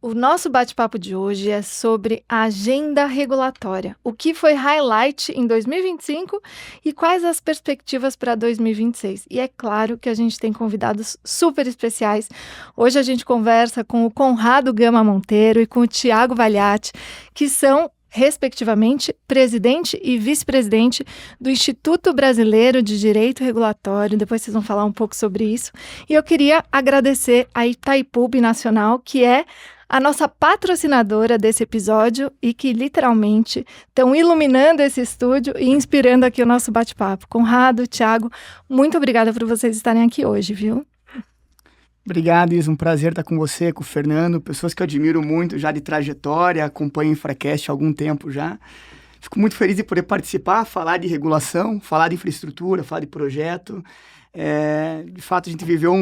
O nosso bate-papo de hoje é sobre a agenda regulatória. O que foi highlight em 2025 e quais as perspectivas para 2026. E é claro que a gente tem convidados super especiais. Hoje a gente conversa com o Conrado Gama Monteiro e com o Tiago Valiati, que são respectivamente, presidente e vice-presidente do Instituto Brasileiro de Direito Regulatório. Depois vocês vão falar um pouco sobre isso. E eu queria agradecer a Itaipu Binacional, que é a nossa patrocinadora desse episódio e que literalmente estão iluminando esse estúdio e inspirando aqui o nosso bate-papo. Conrado, Tiago, muito obrigada por vocês estarem aqui hoje, viu? Obrigado, Isa. Um prazer estar com você, com o Fernando, pessoas que eu admiro muito já de trajetória, acompanho o Infracast há algum tempo já. Fico muito feliz de poder participar, falar de regulação, falar de infraestrutura, falar de projeto. De fato, a gente viveu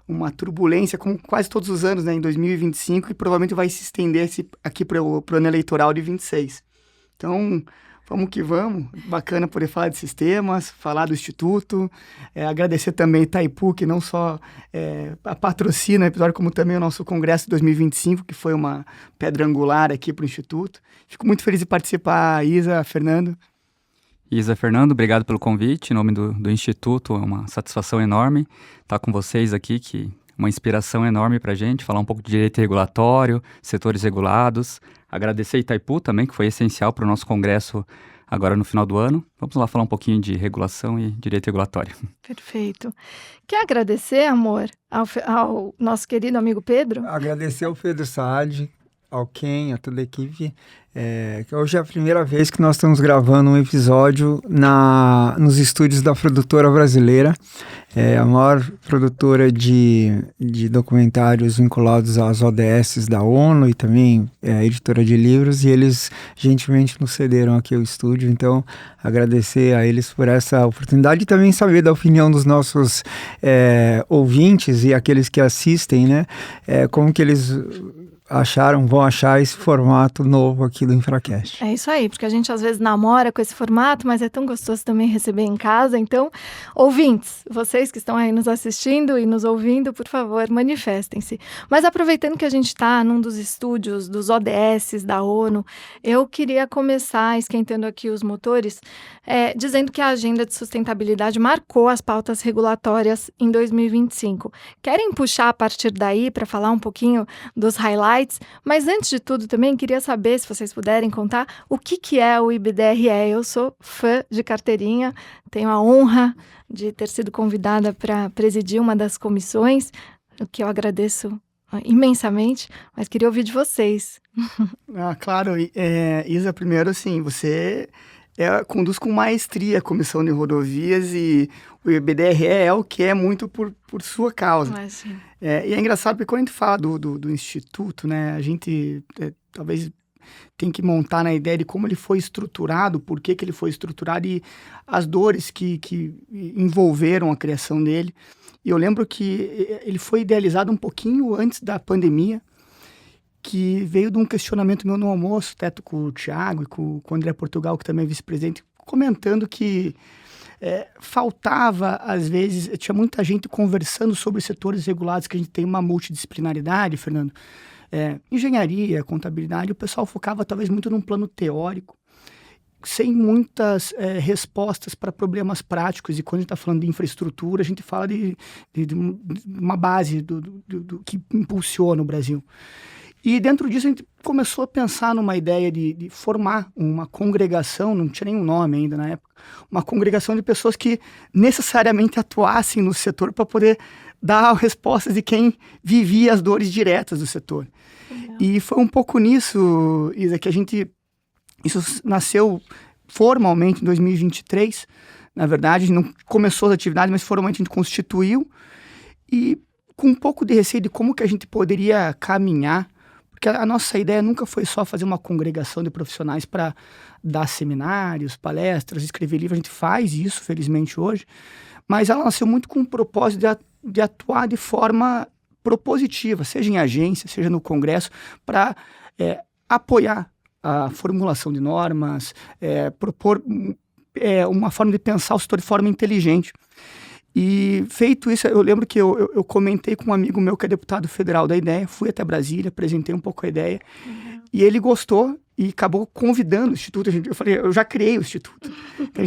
uma turbulência, como quase todos os anos, né, em 2025, e provavelmente vai se estender aqui para o ano eleitoral de 26. Então, vamos que vamos. Bacana poder falar de sistemas, falar do Instituto, agradecer também a Itaipu, que não só patrocina o episódio, como também o nosso Congresso de 2025, que foi uma pedra angular aqui para o Instituto. Fico muito feliz de participar, Isa, Fernando. Isa, Fernando, obrigado pelo convite. Em nome do Instituto, é uma satisfação enorme estar com vocês aqui, que uma inspiração enorme para a gente, falar um pouco de direito regulatório, setores regulados. Agradecer a Itaipu também, que foi essencial para o nosso congresso agora no final do ano. Vamos lá falar um pouquinho de regulação e direito regulatório. Perfeito. Quer agradecer, amor, ao nosso querido amigo Pedro? Agradecer ao Pedro Saad, ao Ken, a toda a equipe. Que hoje é a primeira vez que nós estamos gravando um episódio nos estúdios da produtora brasileira, a maior produtora de documentários vinculados às ODS da ONU e também editora de livros, e eles gentilmente nos cederam aqui o estúdio. Então, agradecer a eles por essa oportunidade e também saber da opinião dos nossos ouvintes e aqueles que assistem, né? Como que eles vão achar esse formato novo aqui do Infracast. É isso aí, porque a gente às vezes namora com esse formato, mas é tão gostoso também receber em casa. Então, ouvintes, vocês que estão aí nos assistindo e nos ouvindo, por favor, manifestem-se. Mas aproveitando que a gente está num dos estúdios dos ODS da ONU, eu queria começar esquentando aqui os motores, dizendo que a agenda de sustentabilidade marcou as pautas regulatórias em 2025. Querem puxar a partir daí para falar um pouquinho dos highlights? Mas antes de tudo também queria saber, se vocês puderem contar, o que é o IBDRE. Eu sou fã de carteirinha, tenho a honra de ter sido convidada para presidir uma das comissões, o que eu agradeço imensamente, mas queria ouvir de vocês. Claro, Isa, primeiro assim, você conduz com maestria a Comissão de Rodovias e o IBDRE é o que é muito por sua causa. E é engraçado porque quando a gente fala do Instituto, né, a gente talvez tem que montar na ideia de como ele foi estruturado, por que ele foi estruturado e as dores que envolveram a criação dele. E eu lembro que ele foi idealizado um pouquinho antes da pandemia, que veio de um questionamento meu no almoço, teto com o Tiago e com o André Portugal, que também é vice-presidente, comentando que faltava, às vezes, tinha muita gente conversando sobre setores regulados, que a gente tem uma multidisciplinaridade, Fernando, engenharia, contabilidade, o pessoal focava talvez muito num plano teórico, sem muitas respostas para problemas práticos. E quando a gente está falando de infraestrutura, a gente fala de uma base do que impulsiona o Brasil. E dentro disso a gente começou a pensar numa ideia de formar uma congregação, não tinha nenhum nome ainda na época, uma congregação de pessoas que necessariamente atuassem no setor para poder dar respostas de quem vivia as dores diretas do setor. Legal. E foi um pouco nisso, Isa, que isso nasceu formalmente em 2023, na verdade, a gente não começou as atividades, mas formalmente a gente constituiu, e com um pouco de receio de como que a gente poderia caminhar, porque a nossa ideia nunca foi só fazer uma congregação de profissionais para dar seminários, palestras, escrever livros. A gente faz isso, felizmente, hoje. Mas ela nasceu muito com o propósito de atuar de forma propositiva, seja em agência, seja no congresso, para apoiar a formulação de normas, propor uma forma de pensar o setor de forma inteligente. E feito isso, eu lembro que eu comentei com um amigo meu que é deputado federal da ideia, fui até Brasília, apresentei um pouco a ideia, e ele gostou e acabou convidando o Instituto. Eu falei, eu já criei o Instituto, ele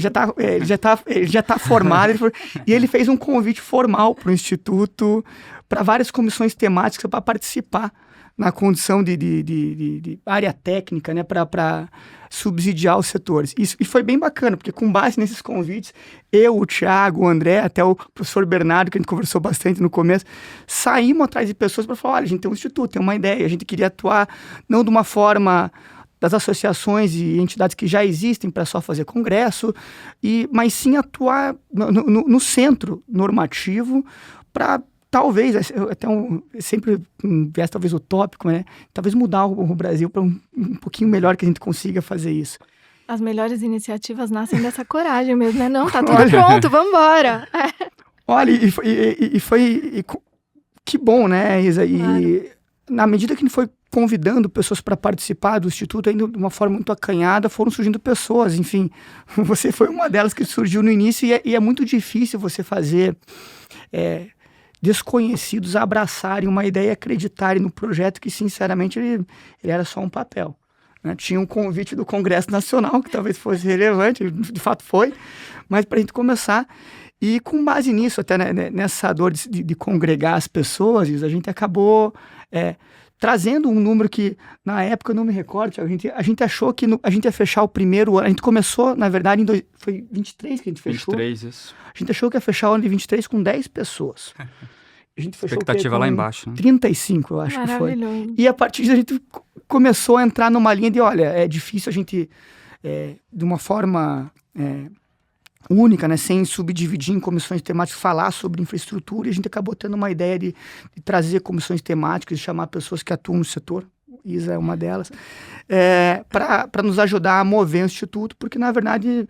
já tá formado, e ele fez um convite formal para o Instituto, para várias comissões temáticas para participar na condição de área técnica, né, para subsidiar os setores. E foi bem bacana, porque com base nesses convites, eu, o Thiago, o André, até o professor Bernardo, que a gente conversou bastante no começo, saímos atrás de pessoas para falar, olha, a gente tem um instituto, tem uma ideia, a gente queria atuar não de uma forma das associações e entidades que já existem para só fazer congresso, mas sim atuar no centro normativo para talvez, sempre um viés talvez utópico, né? Talvez mudar o Brasil para um pouquinho melhor que a gente consiga fazer isso. As melhores iniciativas nascem dessa coragem mesmo, né? Não, tá tudo pronto, vamos embora. Olha, e foi que bom, né, Isa? Claro. E na medida que a gente foi convidando pessoas para participar do Instituto, ainda de uma forma muito acanhada, foram surgindo pessoas, enfim. Você foi uma delas que surgiu no início e é muito difícil você fazer desconhecidos abraçarem uma ideia e acreditarem no projeto que, sinceramente, ele era só um papel. Né? Tinha um convite do Congresso Nacional, que talvez fosse relevante, de fato foi, mas para a gente começar. E com base nisso, até nessa dor de congregar as pessoas, a gente acabou trazendo um número que, na época, eu não me recordo, a gente achou que a gente ia fechar o primeiro ano. A gente começou, na verdade, foi 23 que a gente fechou. 23, isso. A gente achou que ia fechar o ano de 23 com 10 pessoas. A gente fechou expectativa lá embaixo. Né? 35, eu acho que foi. E a partir disso a gente começou a entrar numa linha de, olha, é difícil a gente, de uma forma única, né, sem subdividir em comissões temáticas, falar sobre infraestrutura, e a gente acabou tendo uma ideia de trazer comissões temáticas, de chamar pessoas que atuam no setor, Isa é uma delas, para nos ajudar a mover o Instituto, porque, na verdade,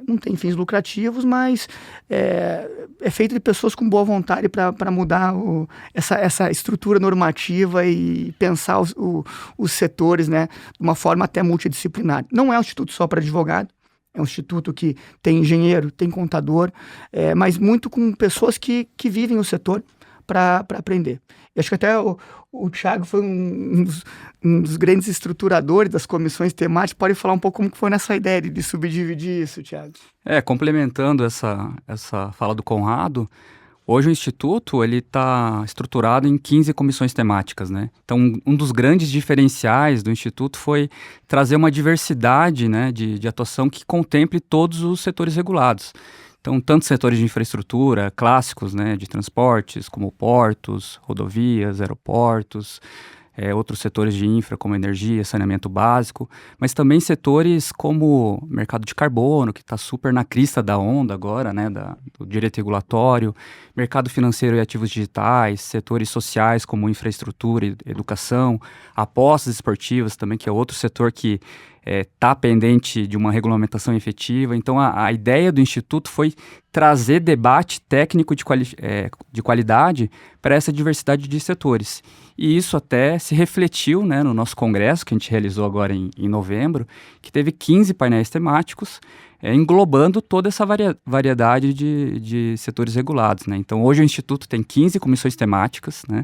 não tem fins lucrativos, mas é feito de pessoas com boa vontade para mudar essa estrutura normativa e pensar os setores, né, de uma forma até multidisciplinar. Não é um instituto só para advogado, é um instituto que tem engenheiro, tem contador, mas muito com pessoas que vivem o setor para aprender. E acho que até o Thiago foi um dos grandes estruturadores das comissões temáticas. Pode falar um pouco como que foi nessa ideia de subdividir isso, Thiago? Complementando essa fala do Conrado, hoje o Instituto está estruturado em 15 comissões temáticas, né? Então, um dos grandes diferenciais do Instituto foi trazer uma diversidade, né, de atuação que contemple todos os setores regulados. Então, tanto setores de infraestrutura clássicos, né, de transportes, como portos, rodovias, aeroportos, outros setores de infra, como energia, saneamento básico, mas também setores como mercado de carbono, que está super na crista da onda agora, né, do direito regulatório, mercado financeiro e ativos digitais, setores sociais como infraestrutura e educação, apostas esportivas também, que é outro setor que está pendente de uma regulamentação efetiva. Então, a ideia do Instituto foi trazer debate técnico de qualidade para essa diversidade de setores. E isso até se refletiu, né, no nosso congresso, que a gente realizou agora em novembro, que teve 15 painéis temáticos, englobando toda essa variedade de setores regulados, né? Então, hoje o Instituto tem 15 comissões temáticas, né?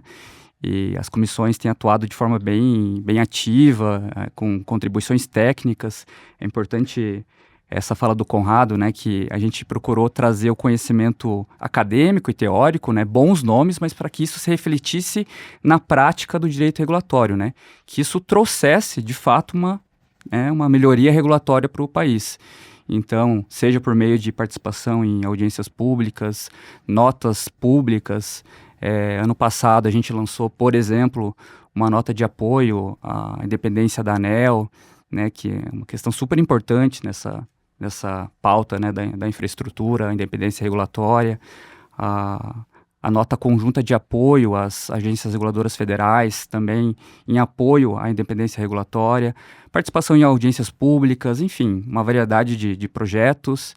E as comissões têm atuado de forma bem ativa, com contribuições técnicas. É importante essa fala do Conrado, né, que a gente procurou trazer o conhecimento acadêmico e teórico, né, bons nomes, mas para que isso se refletisse na prática do direito regulatório, né, que isso trouxesse, de fato, uma melhoria regulatória para o país. Então, seja por meio de participação em audiências públicas, notas públicas. Ano passado a gente lançou, por exemplo, uma nota de apoio à independência da ANEEL, né, que é uma questão super importante nessa pauta, né, da infraestrutura, a independência regulatória, a nota conjunta de apoio às agências reguladoras federais, também em apoio à independência regulatória, participação em audiências públicas, enfim, uma variedade de projetos.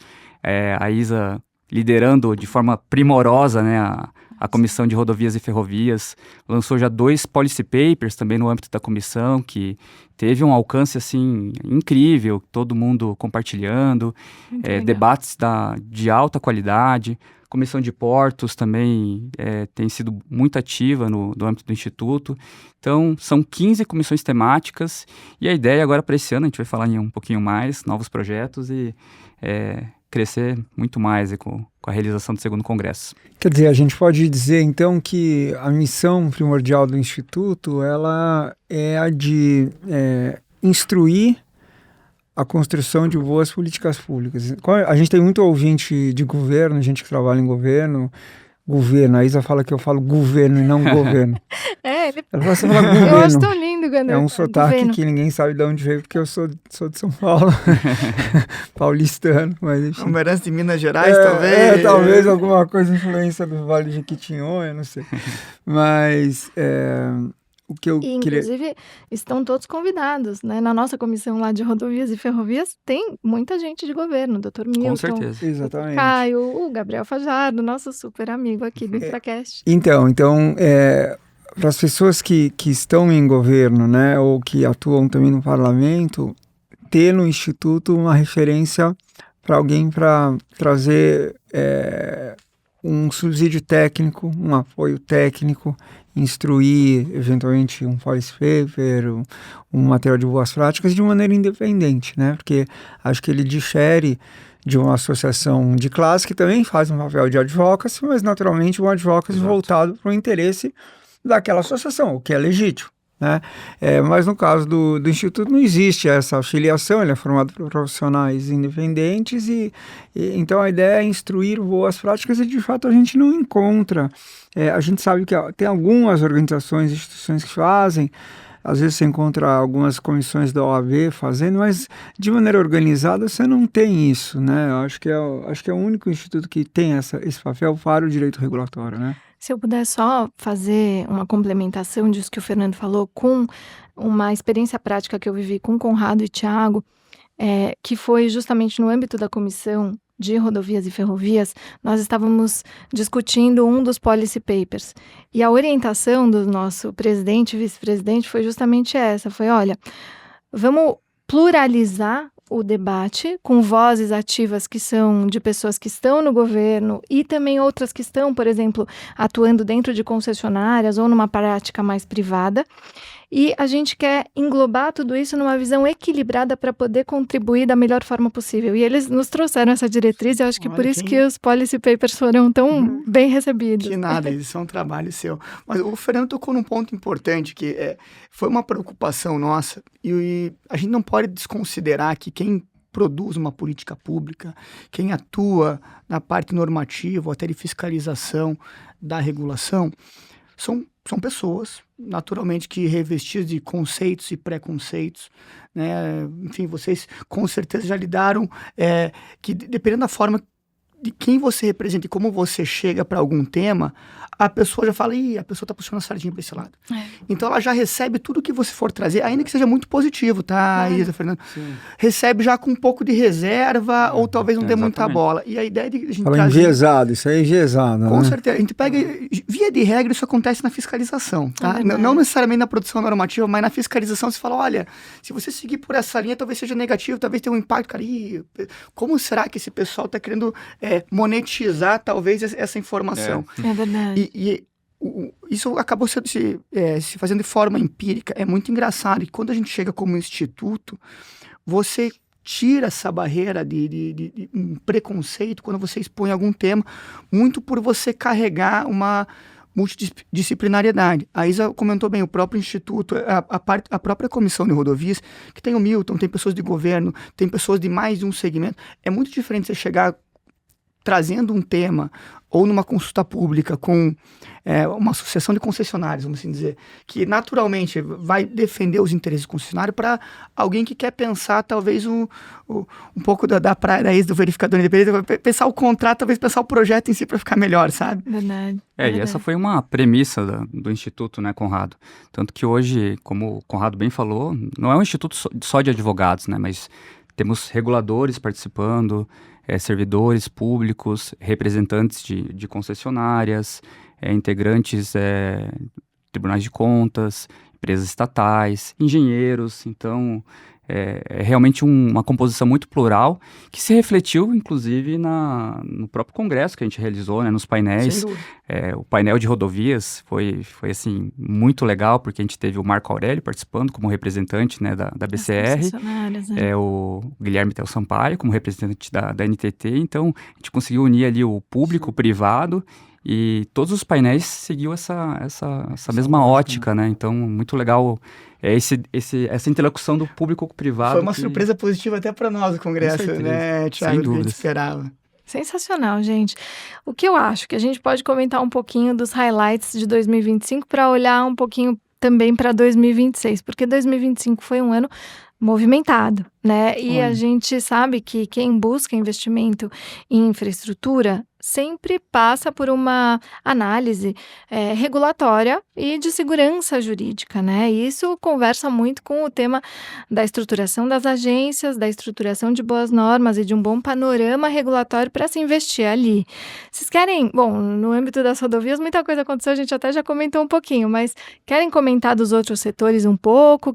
A Isa liderando de forma primorosa, né, a Comissão de Rodovias e Ferrovias, lançou já 2 policy papers também no âmbito da comissão, que teve um alcance, assim, incrível, todo mundo compartilhando, debates de alta qualidade, Comissão de Portos também tem sido muito ativa no âmbito do Instituto. Então, são 15 comissões temáticas e a ideia agora para esse ano, a gente vai falar em um pouquinho mais, novos projetos e crescer muito mais com a realização do 2º Congresso. Quer dizer, a gente pode dizer então que a missão primordial do Instituto ela é a de instruir a construção de boas políticas públicas. A gente tem muito ouvinte de governo, gente que trabalha em governo, a Isa fala que eu falo governo e não governo. Ela fala, você fala governo. Eu acho tão lindo quando é um sotaque governo. Que ninguém sabe de onde veio, porque eu sou de São Paulo, paulistano, mas enfim. Uma herança de Minas Gerais, talvez. Talvez alguma coisa, influência do Vale de Jequitinhonha, não sei. Mas o que eu inclusive, estão todos convidados, né? Na nossa comissão lá de rodovias e ferrovias, tem muita gente de governo, o Dr. Milton. Com certeza. Exatamente. O Caio, o Gabriel Fajardo, nosso super amigo aqui do InfraCast. Então, para as pessoas que estão em governo, né, ou que atuam também no parlamento, ter no Instituto uma referência para alguém para trazer um subsídio técnico, um apoio técnico, instruir, eventualmente, um policy paper, um material de boas práticas de maneira independente, né? Porque acho que ele difere de uma associação de classe que também faz um papel de advocacy, mas naturalmente um advocacy voltado para o interesse daquela associação, o que é legítimo, né? Mas no caso do Instituto não existe essa afiliação, ele é formado por profissionais independentes e então a ideia é instruir boas práticas e de fato a gente não encontra. A gente sabe que tem algumas organizações, instituições que fazem, às vezes você encontra algumas comissões da OAB fazendo, mas de maneira organizada você não tem isso, né? Eu acho que é o único instituto que tem esse papel para o direito regulatório, né? Se eu puder só fazer uma complementação disso que o Fernando falou, com uma experiência prática que eu vivi com Conrado e Thiago, que foi justamente no âmbito da comissão de rodovias e ferrovias, nós estávamos discutindo um dos policy papers. E a orientação do nosso presidente e vice-presidente foi justamente essa, foi, olha, vamos pluralizar o debate com vozes ativas que são de pessoas que estão no governo e também outras que estão, por exemplo, atuando dentro de concessionárias ou numa prática mais privada. E a gente quer englobar tudo isso numa visão equilibrada para poder contribuir da melhor forma possível. E eles nos trouxeram essa diretriz e eu acho que por isso que os policy papers foram tão bem recebidos. Que nada, isso é um trabalho seu. Mas o Fernando tocou num ponto importante, que foi uma preocupação nossa e a gente não pode desconsiderar que quem produz uma política pública, quem atua na parte normativa ou até de fiscalização da regulação, são pessoas, naturalmente, que revestidas de conceitos e preconceitos, né? Enfim, vocês com certeza já lidaram, que dependendo da forma de quem você representa e como você chega para algum tema, a pessoa já fala, a pessoa está puxando a sardinha para esse lado. Então ela já recebe tudo que você for trazer, ainda que seja muito positivo, tá, Isa, Fernando? Sim. Recebe já com um pouco de reserva, ou talvez não dê muita bola. E a ideia de a gente trazer... enviesado, isso é enviesado, Com né? certeza. A gente pega, via de regra, isso acontece na fiscalização, tá? Não necessariamente na produção normativa, mas na fiscalização você fala, olha, se você seguir por essa linha, talvez seja negativo, talvez tenha um impacto, cara, como será que esse pessoal está querendo monetizar, talvez, essa informação? É verdade. Isso acabou se fazendo de forma empírica. É muito engraçado. E quando a gente chega como instituto, você tira essa barreira de um preconceito quando você expõe algum tema, muito por você carregar uma multidisciplinariedade. A Isa comentou bem, o próprio instituto, a própria comissão de rodovias, que tem o Milton, tem pessoas de governo, tem pessoas de mais de um segmento. É muito diferente você chegar trazendo um tema ou numa consulta pública com uma associação de concessionários, vamos assim dizer, que naturalmente vai defender os interesses do concessionário para alguém que quer pensar talvez um pouco da praia da Isa, do verificador independente, pensar o contrato, talvez pensar o projeto em si para ficar melhor, sabe? Verdade. E essa foi uma premissa do Instituto, né, Conrado? Tanto que hoje, como o Conrado bem falou, não é um instituto só de advogados, né, mas temos reguladores participando, servidores públicos, representantes de concessionárias, integrantes tribunais de contas, empresas estatais, engenheiros. Então, é realmente uma composição muito plural, que se refletiu, inclusive, no próprio congresso que a gente realizou, né, nos painéis. O painel de rodovias foi assim, muito legal, porque a gente teve o Marco Aurélio participando como representante, né, da BCR, o Guilherme Tel Sampaio como representante da NTT. Então, a gente conseguiu unir ali o público, o privado, e todos os painéis seguiam essa mesma ótica, né? Então, muito legal essa interlocução do público com o privado. Foi uma surpresa positiva até para nós o congresso, né, Thiago? Que a gente esperava. Sensacional, gente. O que eu acho que a gente pode comentar um pouquinho dos highlights de 2025 para olhar um pouquinho também para 2026, porque 2025 foi um ano movimentado, né? E a gente sabe que quem busca investimento em infraestrutura sempre passa por uma análise regulatória e de segurança jurídica, né? E isso conversa muito com o tema da estruturação das agências, da estruturação de boas normas e de um bom panorama regulatório para se investir ali. Vocês querem, bom, no âmbito das rodovias muita coisa aconteceu, a gente até já comentou um pouquinho, mas querem comentar dos outros setores um pouco?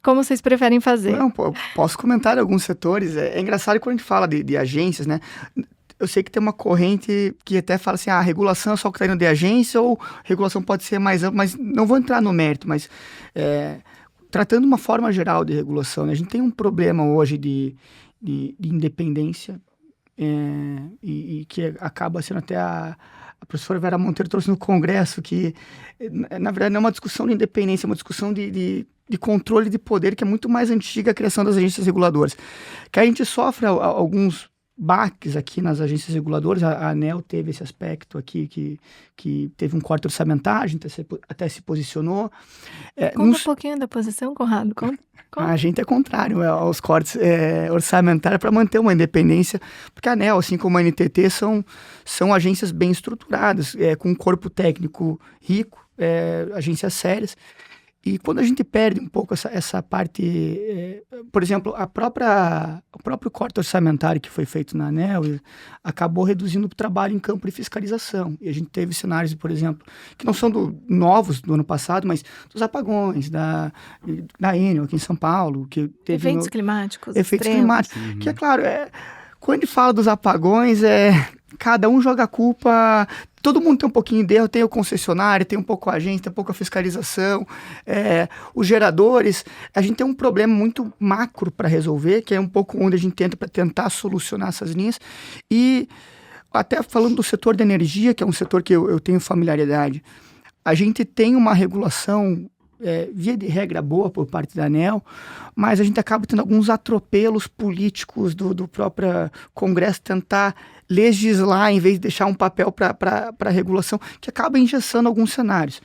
Como vocês preferem fazer? Não, posso comentar alguns setores. É engraçado quando a gente fala de agências, né? Eu sei que tem uma corrente que até fala assim, a regulação é só o que está indo de agência ou regulação pode ser mais ampla, mas não vou entrar no mérito, mas tratando uma forma geral de regulação, né? A gente tem um problema hoje de independência e que acaba sendo até a professora Vera Monteiro trouxe no congresso, que na verdade não é uma discussão de independência, é uma discussão de controle de poder, que é muito mais antiga a criação das agências reguladoras. Que a gente sofre alguns baques aqui nas agências reguladoras. A ANEEL teve esse aspecto aqui, que teve um corte orçamentário, a gente até se posicionou. Conta um pouquinho da posição, Conrado. A gente é contrário aos cortes orçamentários para manter uma independência, porque a ANEEL, assim como a NTT, são agências bem estruturadas, com um corpo técnico rico, agências sérias. E quando a gente perde um pouco essa parte, por exemplo, o próprio corte orçamentário que foi feito na ANEEL acabou reduzindo o trabalho em campo de fiscalização. E a gente teve cenários, por exemplo, que não são novos do ano passado, mas dos apagões, da Enel aqui em São Paulo, que teve eventos climáticos climáticos, que é claro, quando a gente fala dos apagões, cada um joga a culpa. Todo mundo tem um pouquinho de erro, tem o concessionário, tem um pouco a agência, tem um pouco a fiscalização, os geradores. A gente tem um problema muito macro para resolver, que é um pouco onde a gente tenta para tentar solucionar essas linhas. E até falando do setor de energia, que é um setor que eu tenho familiaridade, a gente tem uma regulação via de regra boa por parte da ANEEL, mas a gente acaba tendo alguns atropelos políticos do próprio Congresso tentar legislar em vez de deixar um papel para a regulação, que acaba engessando alguns cenários.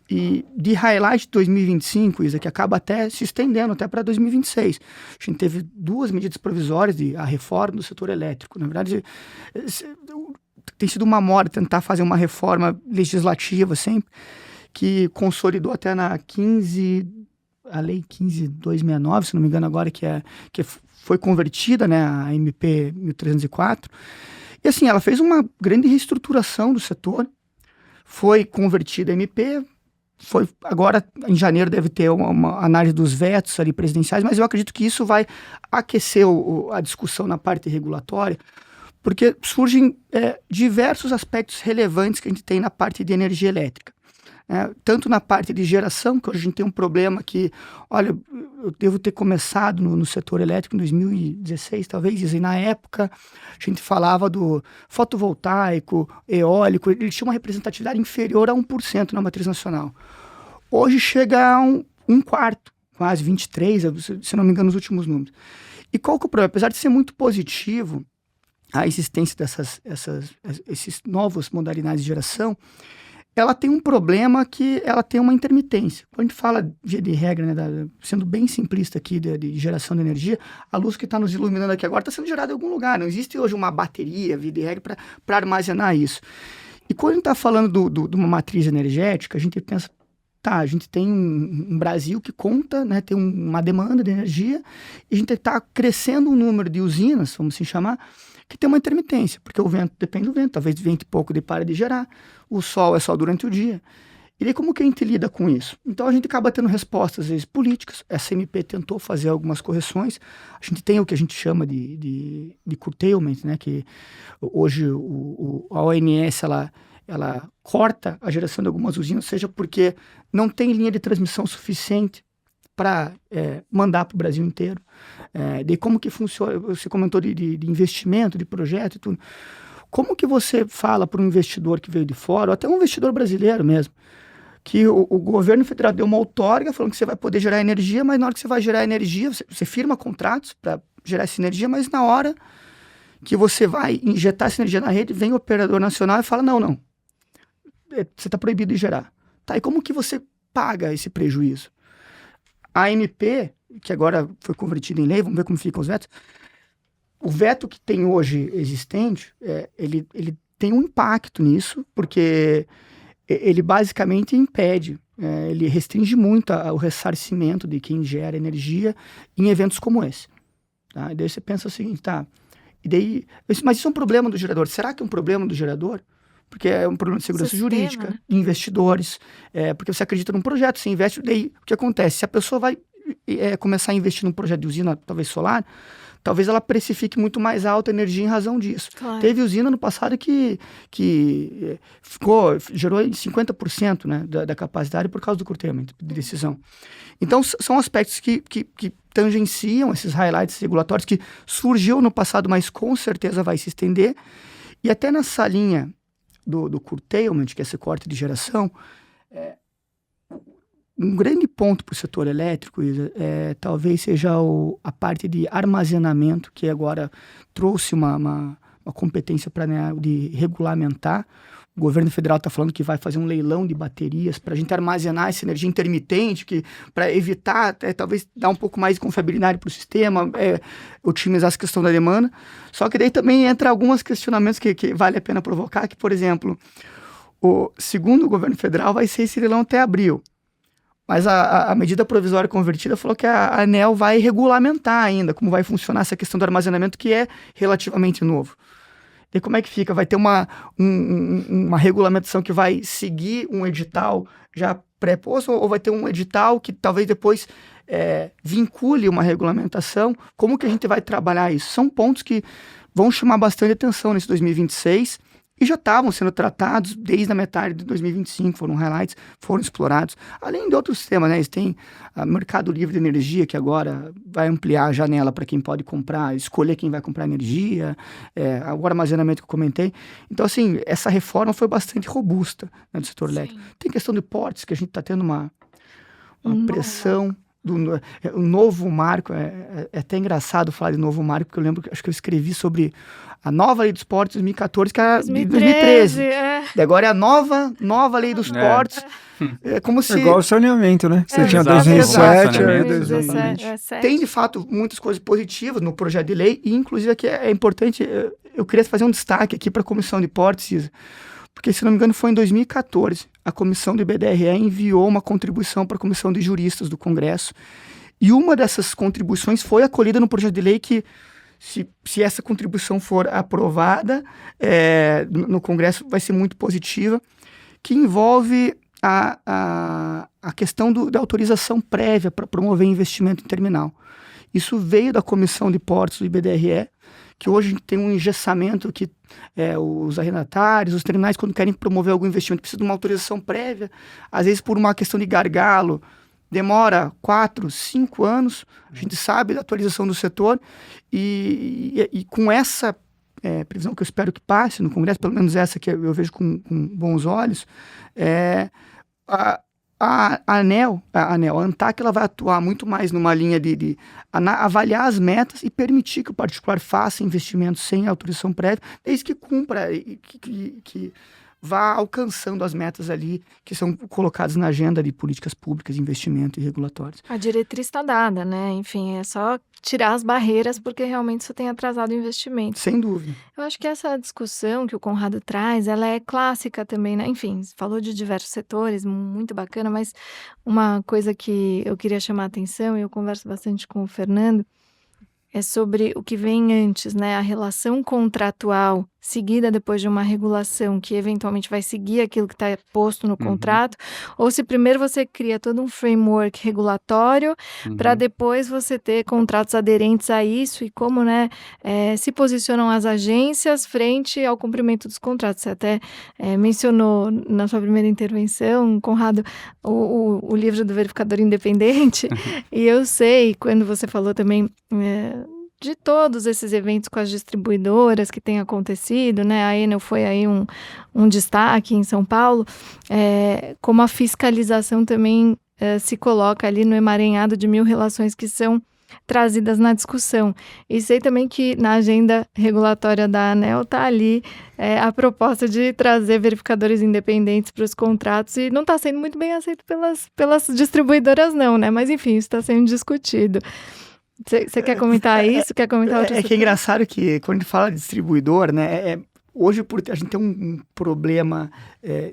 E de highlight de 2025, Isa, que acaba até se estendendo até para 2026. A gente teve 2 medidas provisórias a reforma do setor elétrico. Na verdade, tem sido uma moda tentar fazer uma reforma legislativa sempre, que consolidou até na a lei 15.269, se não me engano agora, que foi convertida, né, a MP 1304. E assim, ela fez uma grande reestruturação do setor, foi convertida a MP, agora em janeiro deve ter uma análise dos vetos ali presidenciais, mas eu acredito que isso vai aquecer a discussão na parte regulatória, porque surgem diversos aspectos relevantes que a gente tem na parte de energia elétrica. Tanto na parte de geração, que hoje a gente tem um problema que, olha, eu devo ter começado no setor elétrico em 2016, talvez, e na época a gente falava do fotovoltaico, eólico, ele tinha uma representatividade inferior a 1% na matriz nacional. Hoje chega a um quarto, quase 23%, se não me engano, nos últimos números. E qual que é o problema? Apesar de ser muito positivo a existência esses novas modalidades de geração, ela tem um problema que ela tem uma intermitência. Quando a gente fala de regra, né, sendo bem simplista aqui, de geração de energia, a luz que está nos iluminando aqui agora está sendo gerada em algum lugar. Não existe hoje uma bateria, via de regra, para armazenar isso. E quando a gente está falando de uma matriz energética, a gente pensa, a gente tem um Brasil que conta, né, tem uma demanda de energia, e a gente está crescendo um número de usinas, vamos assim chamar, que tem uma intermitência, porque o vento depende do vento, talvez vente pouco e para de gerar, o sol é só durante o dia. E daí como que a gente lida com isso? Então a gente acaba tendo respostas, às vezes, políticas. Essa MP tentou fazer algumas correções. A gente tem o que a gente chama de curtailment, né? Que hoje a ONS, ela corta a geração de algumas usinas, seja porque não tem linha de transmissão suficiente para mandar para o Brasil inteiro. Daí como que funciona? Você comentou de investimento, de projeto e tudo. Como que você fala para um investidor que veio de fora, ou até um investidor brasileiro mesmo, que o governo federal deu uma outorga falando que você vai poder gerar energia, mas na hora que você vai gerar energia, você firma contratos para gerar essa energia, mas na hora que você vai injetar essa energia na rede, vem o operador nacional e fala, não, você está proibido de gerar. Tá, e como que você paga esse prejuízo? A ANP, que agora foi convertida em lei, vamos ver como ficam os vetos, o veto que tem hoje existente, ele tem um impacto nisso, porque ele basicamente impede, ele restringe muito o ressarcimento de quem gera energia em eventos como esse. Tá? E daí você pensa o seguinte, tá, mas isso é um problema do gerador. Será que é um problema do gerador? Porque é um problema de segurança jurídica, né? De investidores, porque você acredita num projeto, você investe, daí o que acontece? Se a pessoa vai começar a investir num projeto de usina, talvez solar, talvez ela precifique muito mais alta a energia em razão disso. Claro. Teve usina no passado que gerou 50%, né, da capacidade por causa do curtailment de decisão. Então, são aspectos que tangenciam esses highlights regulatórios que surgiu no passado, mas com certeza vai se estender. E até nessa linha do curtailment, que é esse corte de geração, um grande ponto para o setor elétrico talvez seja a parte de armazenamento, que agora trouxe uma competência para de regulamentar. O governo federal está falando que vai fazer um leilão de baterias para a gente armazenar essa energia intermitente, para evitar, talvez, dar um pouco mais de confiabilidade para o sistema, otimizar essa questão da demanda. Só que daí também entra alguns questionamentos que vale a pena provocar, que, por exemplo, segundo o governo federal, vai ser esse leilão até abril. Mas a medida provisória convertida falou que a ANEEL vai regulamentar ainda como vai funcionar essa questão do armazenamento, que é relativamente novo. E como é que fica? Vai ter uma regulamentação que vai seguir um edital já pré-posto, ou vai ter um edital que talvez depois vincule uma regulamentação? Como que a gente vai trabalhar isso? São pontos que vão chamar bastante atenção nesse 2026 e já estavam sendo tratados desde a metade de 2025, foram highlights, foram explorados. Além de outros temas, né? Eles têm o Mercado Livre de Energia, que agora vai ampliar a janela para quem pode comprar, escolher quem vai comprar energia, o armazenamento que eu comentei. Então, assim, essa reforma foi bastante robusta, né, do setor elétrico. Tem questão de portes, que a gente está tendo uma pressão. O novo marco, é até engraçado falar de novo marco, porque eu lembro, acho que eu escrevi sobre a nova lei dos portos de 2014, que era de 2013. E agora é a nova lei dos portos. É como se... igual o saneamento, né? Você tinha 2007. Tem, de fato, muitas coisas positivas no projeto de lei, e inclusive aqui é importante, eu queria fazer um destaque aqui para a Comissão de Portos, Cisa, porque, se não me engano, foi em 2014, a comissão do IBDRE enviou uma contribuição para a comissão de juristas do Congresso, e uma dessas contribuições foi acolhida no projeto de lei que, se essa contribuição for aprovada no Congresso, vai ser muito positiva, que envolve a questão da autorização prévia para promover investimento em terminal. Isso veio da Comissão de Portos do IBDRE, que hoje tem um engessamento que os arrendatários, os terminais, quando querem promover algum investimento, precisam de uma autorização prévia, às vezes por uma questão de gargalo, demora 4, 5 anos, a gente sabe da atualização do setor, e com essa previsão que eu espero que passe no Congresso, pelo menos essa que eu vejo com bons olhos, a ANTAC, ela vai atuar muito mais numa linha de avaliar as metas e permitir que o particular faça investimentos sem autorização prévia, desde que cumpra e que vá alcançando as metas ali que são colocadas na agenda de políticas públicas, investimento e regulatórios. A diretriz está dada, né? Enfim, é só tirar as barreiras, porque realmente isso tem atrasado o investimento. Sem dúvida. Eu acho que essa discussão que o Conrado traz, ela é clássica também, né? Enfim, falou de diversos setores, muito bacana, mas uma coisa que eu queria chamar a atenção, e eu converso bastante com o Fernando, é sobre o que vem antes, né? A relação contratual seguida depois de uma regulação que eventualmente vai seguir aquilo que está posto no contrato, ou se primeiro você cria todo um framework regulatório para depois você ter contratos aderentes a isso e como, né, se posicionam as agências frente ao cumprimento dos contratos. Você até mencionou na sua primeira intervenção, Conrado, o livro do verificador independente, e eu sei, quando você falou também de todos esses eventos com as distribuidoras que têm acontecido, né? A Enel foi aí um destaque em São Paulo, como a fiscalização também se coloca ali no emaranhado de 1000 relações que são trazidas na discussão. E sei também que na agenda regulatória da ANEEL está ali a proposta de trazer verificadores independentes para os contratos e não está sendo muito bem aceito pelas distribuidoras não, né? Mas enfim, isso está sendo discutido. Você quer comentar isso? Quer comentar outro que é engraçado que quando a gente fala de distribuidor, né, hoje a gente tem um problema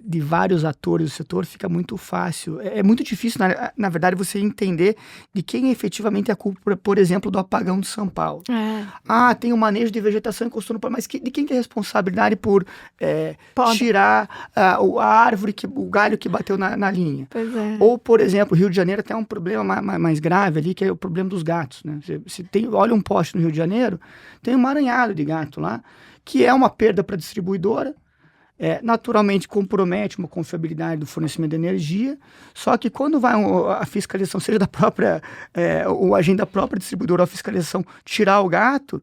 de vários atores do setor, fica muito fácil. É muito difícil, na verdade, você entender de quem efetivamente é a culpa, por exemplo, do apagão de São Paulo. Tem um manejo de vegetação encostou no... Mas de quem tem a responsabilidade por tirar a árvore, o galho que bateu na linha? Pois é. Ou, por exemplo, o Rio de Janeiro tem um problema mais grave ali, que é o problema dos gatos, né? Olha um poste no Rio de Janeiro, tem um emaranhado de gato lá, que é uma perda para a distribuidora, naturalmente compromete uma confiabilidade do fornecimento de energia, só que quando vai a fiscalização, seja da própria, o agente da própria distribuidora, a fiscalização tirar o gato,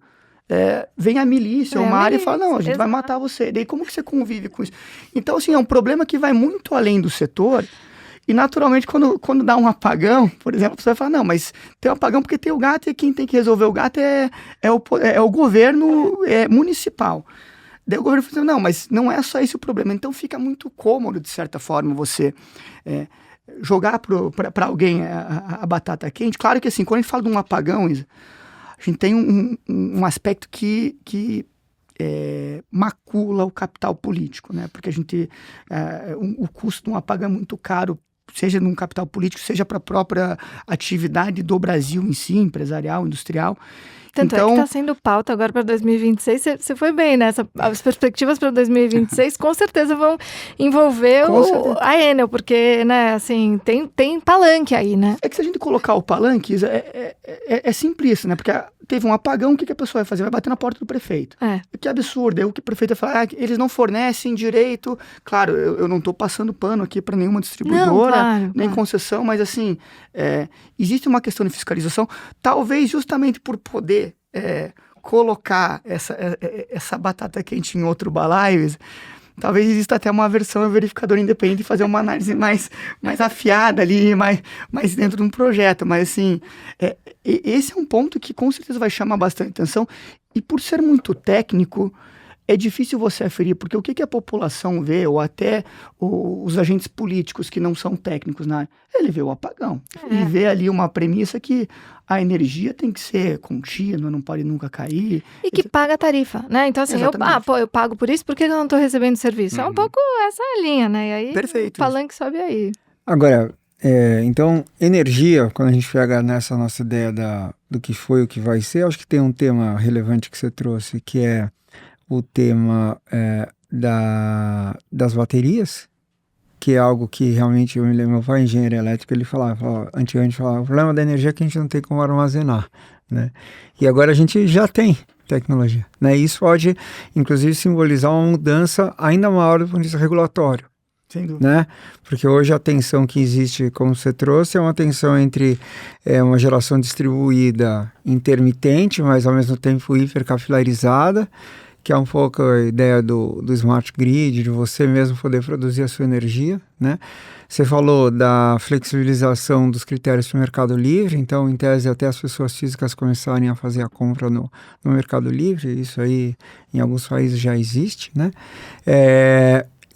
vem a milícia, uma área e fala, não, a gente vai matar você. Daí como que você convive com isso? Então, assim, é um problema que vai muito além do setor. E, naturalmente, quando dá um apagão, por exemplo, você vai falar, não, mas tem um apagão porque tem o gato e quem tem que resolver o gato é o governo municipal. Daí o governo fala, não, mas não é só esse o problema. Então, fica muito cômodo, de certa forma, você jogar para alguém a batata quente. Claro que, assim, quando a gente fala de um apagão, Isa, a gente tem um aspecto que macula o capital político, né? Porque a gente o custo de um apagão é muito caro, seja num capital político, seja para a própria atividade do Brasil em si, empresarial, industrial. Tanto é que está sendo pauta agora para 2026. Você foi bem, né? As perspectivas para 2026 com certeza vão envolver a Enel, porque, né, assim, tem palanque aí, né? É que se a gente colocar o palanque, é simplista, né? Porque teve um apagão, o que a pessoa vai fazer? Vai bater na porta do prefeito. Que absurdo. Aí o que o prefeito vai falar, eles não fornecem direito. Claro, eu não estou passando pano aqui para nenhuma distribuidora, nem concessão, mas assim, existe uma questão de fiscalização, talvez justamente por poder colocar essa batata quente em outro balaio, talvez exista até uma versão verificador independente e fazer uma análise mais afiada ali, mais dentro de um projeto. Mas, assim, esse é um ponto que com certeza vai chamar bastante atenção. E por ser muito técnico, é difícil você aferir, porque o que a população vê, ou até os agentes políticos que não são técnicos na área, ele vê o apagão. E vê ali uma premissa que a energia tem que ser contínua, não pode nunca cair. E que paga a tarifa, né? Então, assim, eu pago por isso, por que eu não estou recebendo serviço? É um pouco essa linha, né? E aí, perfeito, o palanque sobe aí. Agora, então, energia, quando a gente pega nessa nossa ideia do que foi, o que vai ser, acho que tem um tema relevante que você trouxe, que é o tema das baterias, que é algo que realmente, eu me lembro, meu pai, engenheiro elétrico, ele falava, antigamente falava, o problema da energia é que a gente não tem como armazenar, né? E agora a gente já tem tecnologia, né? E isso pode, inclusive, simbolizar uma mudança ainda maior do ponto de vista regulatório. Sem dúvida. Né? Porque hoje a tensão que existe, como você trouxe, é uma tensão entre uma geração distribuída intermitente, mas ao mesmo tempo hipercapilarizada, que é um pouco a ideia do smart grid, de você mesmo poder produzir a sua energia, né? Você falou da flexibilização dos critérios para o Mercado Livre, então, em tese, até as pessoas físicas começarem a fazer a compra no Mercado Livre, isso aí em alguns países já existe, né?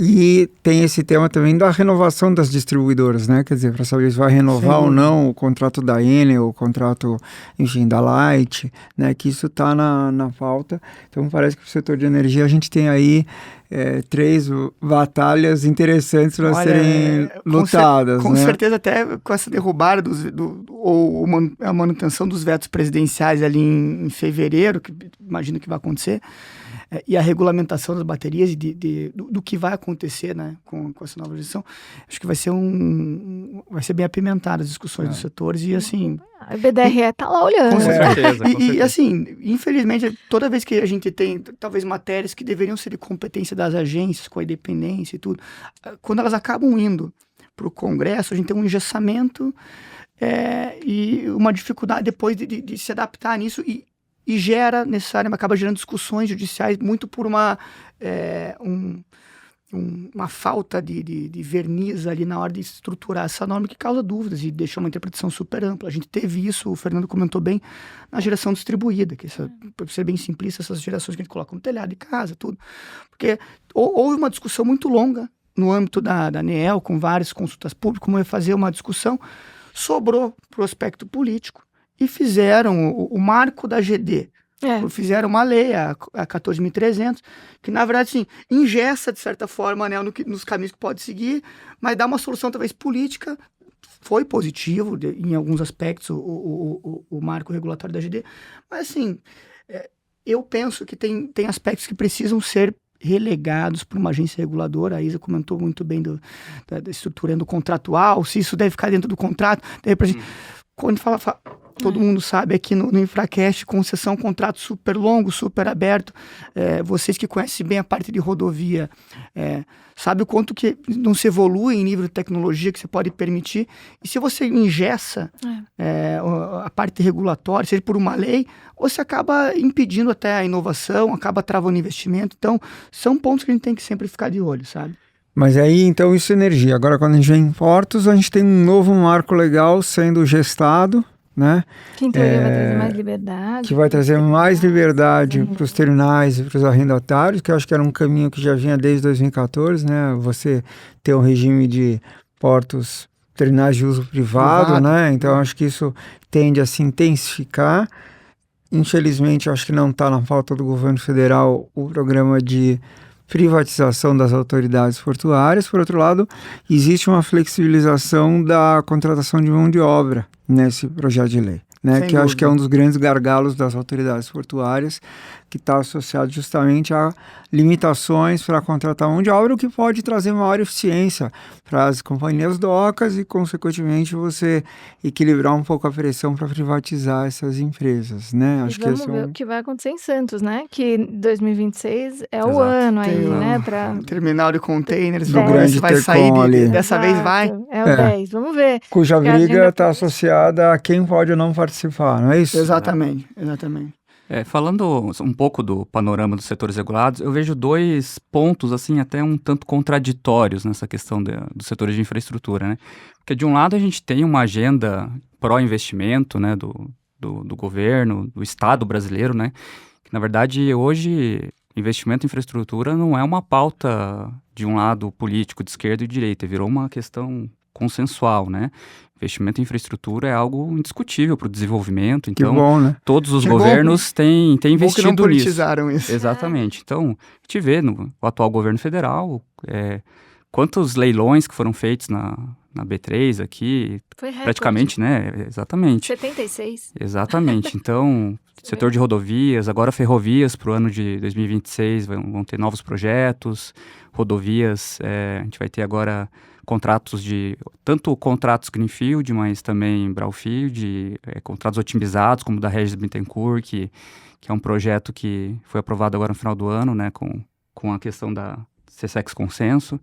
E tem esse tema também da renovação das distribuidoras, né? Quer dizer, para saber se vai renovar ou não o contrato da Enel, o contrato, enfim, da Light, né? Que isso está na pauta. Então, parece que para o setor de energia a gente tem aí 3 batalhas interessantes para serem lutadas. Com certeza, até com essa derrubada ou a manutenção dos vetos presidenciais ali em fevereiro, que imagino que vai acontecer, e a regulamentação das baterias e do que vai acontecer, né, com essa nova legislação, acho que vai ser bem apimentada as discussões dos setores e assim... A BDRE está lá olhando. Com certeza. E assim, infelizmente, toda vez que a gente tem talvez matérias que deveriam ser de competência das agências, com a independência e tudo, quando elas acabam indo para o Congresso, a gente tem um engessamento e uma dificuldade depois de se adaptar nisso e gera necessariamente, acaba gerando discussões judiciais muito por uma falta de verniz ali na hora de estruturar essa norma que causa dúvidas e deixa uma interpretação super ampla. A gente teve isso, o Fernando comentou bem, na geração distribuída, que para ser bem simplista, essas gerações que a gente coloca no telhado de casa, tudo. Porque houve uma discussão muito longa no âmbito da ANEEL, com várias consultas públicas, como ia fazer uma discussão, sobrou para o aspecto político e fizeram o marco da GD. Fizeram uma lei, a 14.300, que na verdade assim, engessa de certa forma a ANEEL nos caminhos que pode seguir, mas dá uma solução talvez política. Foi positivo em alguns aspectos o marco regulatório da GD, mas assim, eu penso que tem aspectos que precisam ser relegados para uma agência reguladora. A Isa comentou muito bem da estrutura do contratual, se isso deve ficar dentro do contrato. Quando a gente fala todo mundo sabe aqui no Infracast, concessão, contrato super longo, super aberto. Vocês que conhecem bem a parte de rodovia, sabe o quanto que não se evolui em nível de tecnologia que você pode permitir. E se você engessa a parte regulatória, seja por uma lei, você acaba impedindo até a inovação, acaba travando o investimento. Então, são pontos que a gente tem que sempre ficar de olho, sabe? Mas aí, então, isso é energia. Agora, quando a gente vem em portos, a gente tem um novo marco legal sendo gestado, né? Que em teoria vai trazer mais liberdade. Que vai trazer mais liberdade para os terminais e para os arrendatários, que eu acho que era um caminho que já vinha desde 2014, né? Você ter um regime de portos, terminais de uso privado, né? Então, acho que isso tende a se intensificar. Infelizmente, eu acho que não está na pauta do governo federal o programa de privatização das autoridades portuárias. Por outro lado, existe uma flexibilização da contratação de mão de obra nesse projeto de lei, né? Que eu acho que é um dos grandes gargalos das autoridades portuárias, que está associado justamente a limitações para contratar mão de obra, o que pode trazer maior eficiência para as companhias docas e, consequentemente, você equilibrar um pouco a pressão para privatizar essas empresas, né? Acho vamos ver o que vai acontecer em Santos, né? Que 2026 é o ano aí, né? Para terminal de containers, do grande vai sair dessa Exato. vez vai. É o 10, vamos ver. Cuja briga está associada a quem pode ou não participar, não é isso? Exatamente. Falando um pouco do panorama dos setores regulados, eu vejo dois pontos, assim, até um tanto contraditórios nessa questão dos setores de infraestrutura, né? Porque, de um lado, a gente tem uma agenda pró-investimento, né, do governo, do Estado brasileiro, né? Que, na verdade, hoje, investimento em infraestrutura não é uma pauta de um lado político, de esquerda e de direita, virou uma questão consensual, né? Investimento em infraestrutura é algo indiscutível para o desenvolvimento, então bom, né? Todos os governos têm investido que não nisso. politizaram isso. Exatamente. Então, a gente vê no atual governo federal quantos leilões que foram feitos na B3 aqui, foi recorde. Praticamente, né? Exatamente. 76. Exatamente. Então, setor de rodovias, agora ferrovias para o ano de 2026 vão ter novos projetos, rodovias, a gente vai ter agora tanto contratos Greenfield, mas também Brownfield, contratos otimizados, como o da Regis Bittencourt, que é um projeto que foi aprovado agora no final do ano, né, com a questão da CSEX Consenso.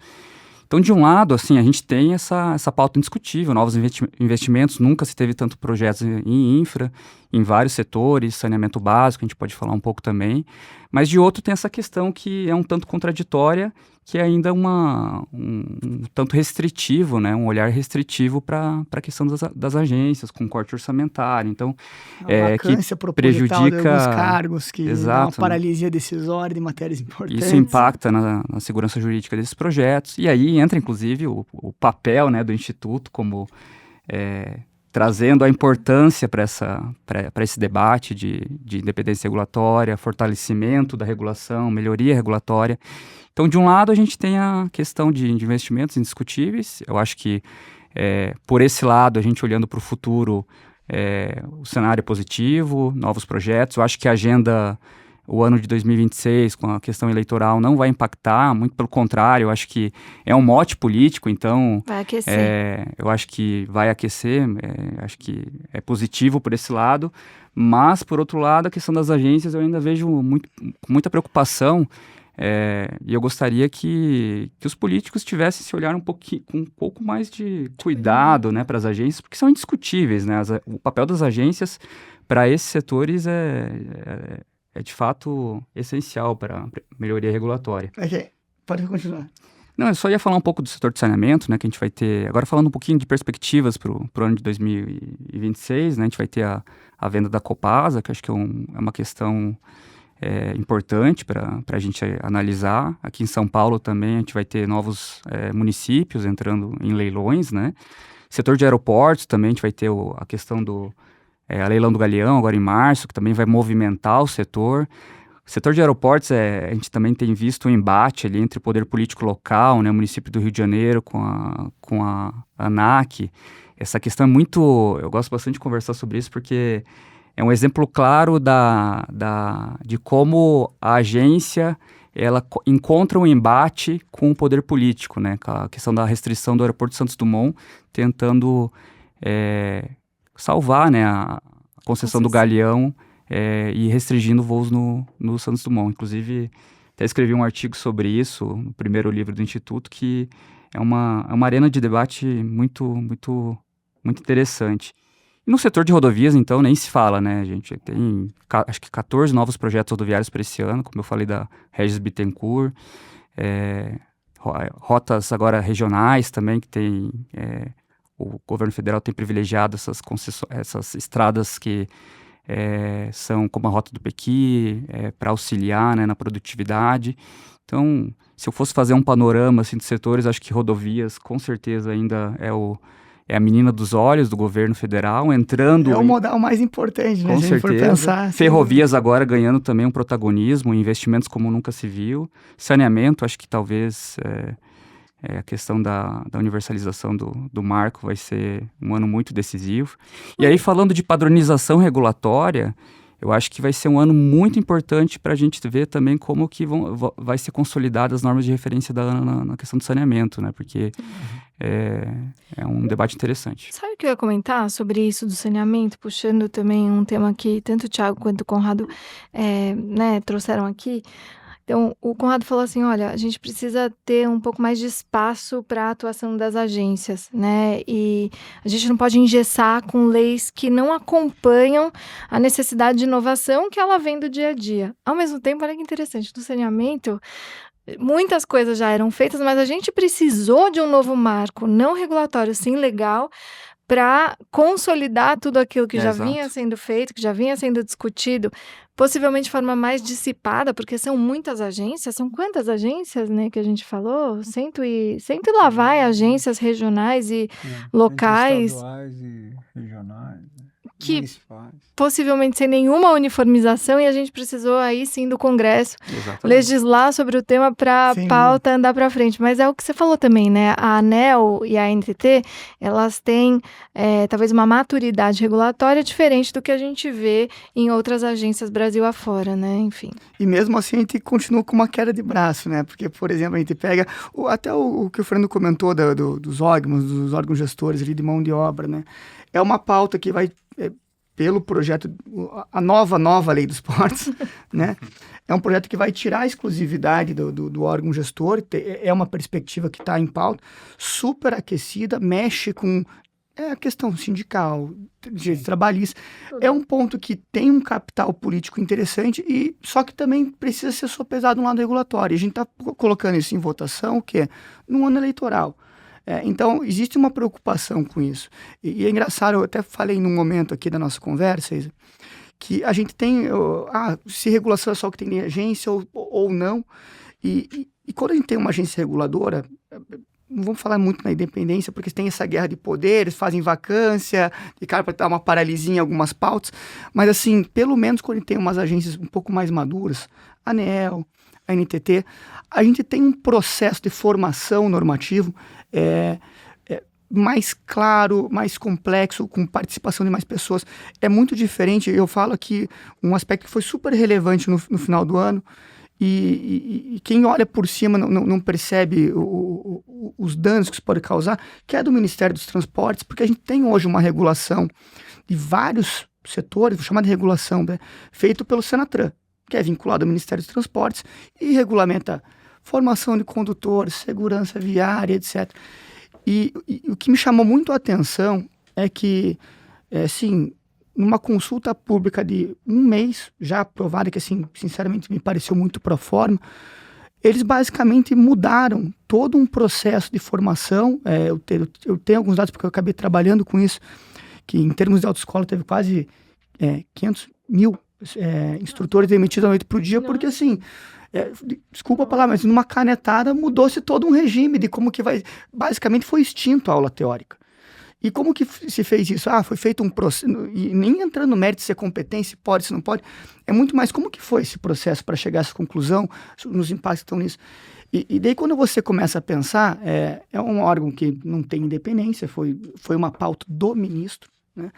Então, de um lado, assim, a gente tem essa pauta indiscutível, novos investimentos, nunca se teve tanto projetos em infra, em vários setores, saneamento básico, a gente pode falar um pouco também, mas de outro tem essa questão que é um tanto contraditória, que é ainda um tanto restritivo, né, um olhar restritivo para a questão das agências, com corte orçamentário, então, que prejudica de alguns cargos, que dá uma paralisia decisória de matérias importantes. Isso impacta na segurança jurídica desses projetos, e aí entra, inclusive, o papel, né, do Instituto como trazendo a importância para esse debate de independência regulatória, fortalecimento da regulação, melhoria regulatória. Então, de um lado, a gente tem a questão de investimentos indiscutíveis. Eu acho que, por esse lado, a gente olhando para o futuro, o cenário é positivo, novos projetos. Eu acho que a agenda o ano de 2026, com a questão eleitoral, não vai impactar, muito pelo contrário, eu acho que é um mote político, então... Vai aquecer. Eu acho que vai aquecer, acho que é positivo por esse lado, mas, por outro lado, a questão das agências eu ainda vejo com muita preocupação, e eu gostaria que os políticos tivessem esse olhar com um pouco mais de cuidado, né, para as agências, porque são indiscutíveis, né? O papel das agências para esses setores é de fato essencial para a melhoria regulatória. Ok, pode continuar. Não, eu só ia falar um pouco do setor de saneamento, né, que a gente vai ter... Agora falando um pouquinho de perspectivas para o ano de 2026, né, a gente vai ter a venda da Copasa, que acho que é uma questão importante para a gente analisar. Aqui em São Paulo também a gente vai ter novos municípios entrando em leilões, né. Setor de aeroportos também a gente vai ter a questão a leilão do Galeão, agora em março, que também vai movimentar o setor. O setor de aeroportos, a gente também tem visto um embate ali entre o poder político local, né, o município do Rio de Janeiro com a ANAC. Essa questão é muito... Eu gosto bastante de conversar sobre isso, porque é um exemplo claro de como a agência ela encontra um embate com o poder político, né, com a questão da restrição do aeroporto Santos Dumont, tentando... salvar, né, a concessão do Galeão e restringindo voos no Santos Dumont. Inclusive, até escrevi um artigo sobre isso no primeiro livro do Instituto, que é uma arena de debate muito, muito, muito interessante. E no setor de rodovias, então, nem se fala, né, gente? Tem, acho que 14 novos projetos rodoviários para esse ano, como eu falei da Regis Bittencourt, rotas agora regionais também, que tem... O governo federal tem privilegiado essas estradas que são como a Rota do Pequi, para auxiliar, né, na produtividade. Então, se eu fosse fazer um panorama assim, de setores, acho que rodovias com certeza ainda é a menina dos olhos do governo federal, entrando... É o modal mais importante, né? Com se a gente for pensar. Ferrovias agora ganhando também um protagonismo, investimentos como nunca se viu. Saneamento, acho que talvez... a questão da universalização do marco vai ser um ano muito decisivo. E aí, falando de padronização regulatória, eu acho que vai ser um ano muito importante para a gente ver também como que vai ser consolidadas as normas de referência da ANA na questão do saneamento, né? Porque é um debate interessante. Sabe o que eu ia comentar sobre isso do saneamento? Puxando também um tema que tanto o Thiago quanto o Conrado trouxeram aqui. Então, o Conrado falou assim, olha, a gente precisa ter um pouco mais de espaço para a atuação das agências, né? E a gente não pode engessar com leis que não acompanham a necessidade de inovação que ela vem do dia a dia. Ao mesmo tempo, olha que interessante, no saneamento, muitas coisas já eram feitas, mas a gente precisou de um novo marco, não regulatório, sim legal, para consolidar tudo aquilo que já vinha sendo feito, que já vinha sendo discutido, possivelmente de forma mais dissipada, porque são muitas agências, são quantas agências, né, que a gente falou? Cento e lá vai agências regionais e locais. Estaduais e regionais. Que possivelmente sem nenhuma uniformização, e a gente precisou aí sim do Congresso legislar sobre o tema para a pauta andar para frente. Mas é o que você falou também, né? A ANEEL e a ANTT, elas têm talvez uma maturidade regulatória diferente do que a gente vê em outras agências Brasil afora, né? Enfim. E mesmo assim a gente continua com uma queda de braço, né? Porque, por exemplo, a gente pega até o que o Fernando comentou dos órgãos gestores ali de mão de obra, né? É uma pauta que vai pelo projeto, a nova lei dos portos, né? É um projeto que vai tirar a exclusividade do órgão gestor, é uma perspectiva que está em pauta, super aquecida, mexe com a questão sindical, direito trabalhista. É um ponto que tem um capital político interessante, só que também precisa ser sopesado no lado regulatório. A gente está colocando isso em votação, o quê? No ano eleitoral. Então, existe uma preocupação com isso. E é engraçado, eu até falei num momento aqui da nossa conversa, Isa, que a gente tem, se regulação é só o que tem em agência ou não. E quando a gente tem uma agência reguladora, não vamos falar muito na independência, porque tem essa guerra de poderes, fazem vacância, e cara, para dar uma paralisia em algumas pautas. Mas, assim, pelo menos quando a gente tem umas agências um pouco mais maduras, a ANEEL, a NTT, a gente tem um processo de formação normativo mais claro, mais complexo, com participação de mais pessoas. É muito diferente. Eu falo aqui um aspecto que foi super relevante no final do ano, e quem olha por cima não percebe os danos que isso pode causar, que é do Ministério dos Transportes, porque a gente tem hoje uma regulação de vários setores, chamada regulação, né, feito pelo Senatran, que é vinculado ao Ministério dos Transportes e regulamenta formação de condutores, segurança viária, etc. E o que me chamou muito a atenção é que, assim, numa consulta pública de 1 mês, já aprovada, que, assim, sinceramente me pareceu muito pro forma, eles basicamente mudaram todo um processo de formação. Eu tenho alguns dados, porque eu acabei trabalhando com isso, que em termos de autoescola teve quase 500 mil instrutores demitidos da noite para o dia, porque, assim, desculpa a palavra, mas numa canetada mudou-se todo um regime de como que vai... Basicamente foi extinto a aula teórica. E como que se fez isso? Foi feito um processo, e nem entrando no mérito de ser competente, se pode, se não pode, é muito mais como que foi esse processo para chegar a essa conclusão, nos impactos que estão nisso. E daí quando você começa a pensar, é um órgão que não tem independência, foi uma pauta do ministro, né?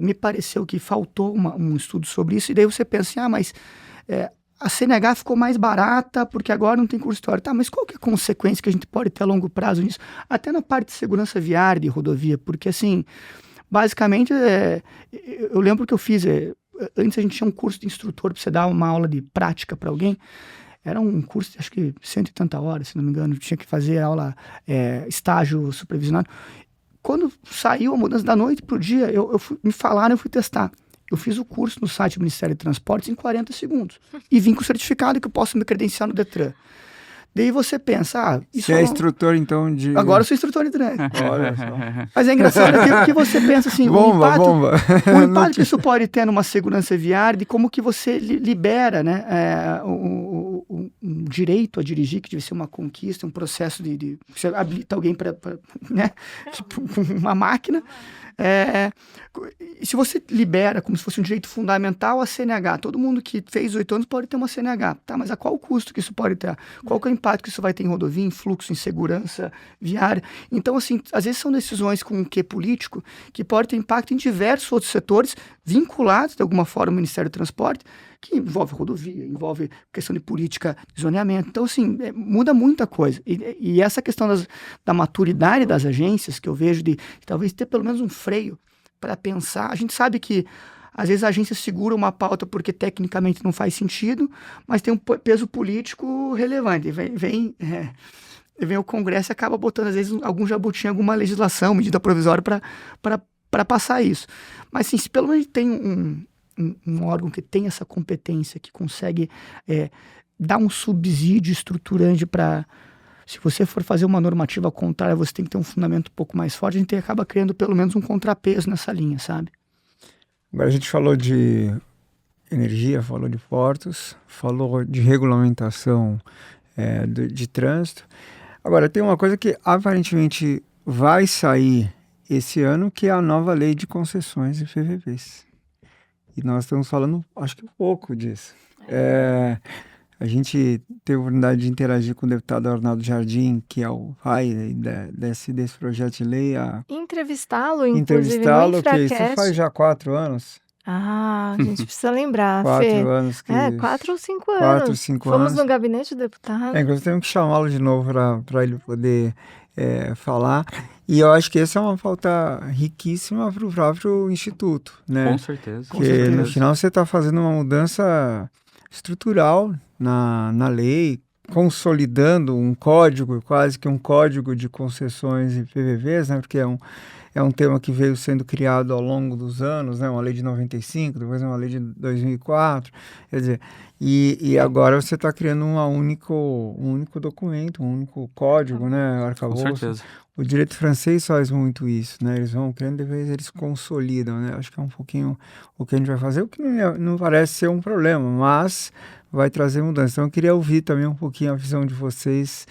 Me pareceu que faltou um estudo sobre isso, e daí você pensa assim, mas a CNH ficou mais barata porque agora não tem curso teórico. Tá, mas qual que é a consequência que a gente pode ter a longo prazo nisso? Até na parte de segurança viária de rodovia, porque, assim, basicamente, eu lembro que eu fiz, antes a gente tinha um curso de instrutor para você dar uma aula de prática para alguém. Era um curso, acho que 180 horas, se não me engano, tinha que fazer aula, estágio supervisionado. Quando saiu a mudança da noite para o dia, me falaram, eu fui testar. Eu fiz o curso no site do Ministério de Transportes em 40 segundos. E vim com o certificado que eu posso me credenciar no Detran. Daí você pensa, Você é instrutor, então, de... Agora eu sou instrutor de trânsito. Olha só. Mas é engraçado que você pensa assim, bomba. O impacto que isso pode ter numa segurança viária, de como que você libera, né, um direito a dirigir, que deve ser uma conquista, um processo de você habilita alguém para né, tipo uma máquina. Se você libera como se fosse um direito fundamental a CNH, todo mundo que fez 8 anos pode ter uma CNH, tá? Mas a qual custo que isso pode ter? Qual que é o impacto que isso vai ter em rodovia, em fluxo, em segurança viária? Então, assim, às vezes são decisões com um quê político que pode ter impacto em diversos outros setores vinculados, de alguma forma, ao Ministério do Transporte, que envolve rodovia, envolve questão de política de zoneamento. Então, assim, muda muita coisa. E essa questão da maturidade das agências, que eu vejo de talvez ter pelo menos um freio para pensar. A gente sabe que, às vezes, a agência segura uma pauta porque tecnicamente não faz sentido, mas tem um peso político relevante. Vem o Congresso e acaba botando, às vezes, algum jabuti, alguma legislação, medida provisória para passar isso. Mas, assim, se pelo menos tem um órgão que tem essa competência, que consegue dar um subsídio estruturante para... Se você for fazer uma normativa contrária, você tem que ter um fundamento um pouco mais forte, a gente acaba criando pelo menos um contrapeso nessa linha, sabe? Agora a gente falou de energia, falou de portos, falou de regulamentação de trânsito. Agora, tem uma coisa que aparentemente vai sair esse ano, que é a nova lei de concessões e PPPs. E nós estamos falando, acho que um pouco disso. A gente teve a oportunidade de interagir com o deputado Arnaldo Jardim, que é o pai desse projeto de lei. Entrevistá-lo, inclusive, no Infracast. Que isso faz já 4 anos. A gente precisa lembrar, 4 Fê. anos. 4 ou 5 anos. 4 ou 5 anos. Fomos no gabinete do deputado. Inclusive temos que chamá-lo de novo para ele poder falar. E eu acho que essa é uma pauta riquíssima para o próprio Instituto, né? Com certeza. Porque no final você está fazendo uma mudança estrutural na lei, consolidando um código, quase que um código de concessões e PPPs, né? Porque é um tema que veio sendo criado ao longo dos anos, né? Uma lei de 95, depois uma lei de 2004, quer dizer, e agora você está criando um único documento, um único código, né? Arcabouço. Com certeza. O direito francês faz muito isso, né? Eles vão criando, depois eles consolidam, né? Acho que é um pouquinho o que a gente vai fazer, o que não parece ser um problema, mas vai trazer mudança. Então eu queria ouvir também um pouquinho a visão de vocês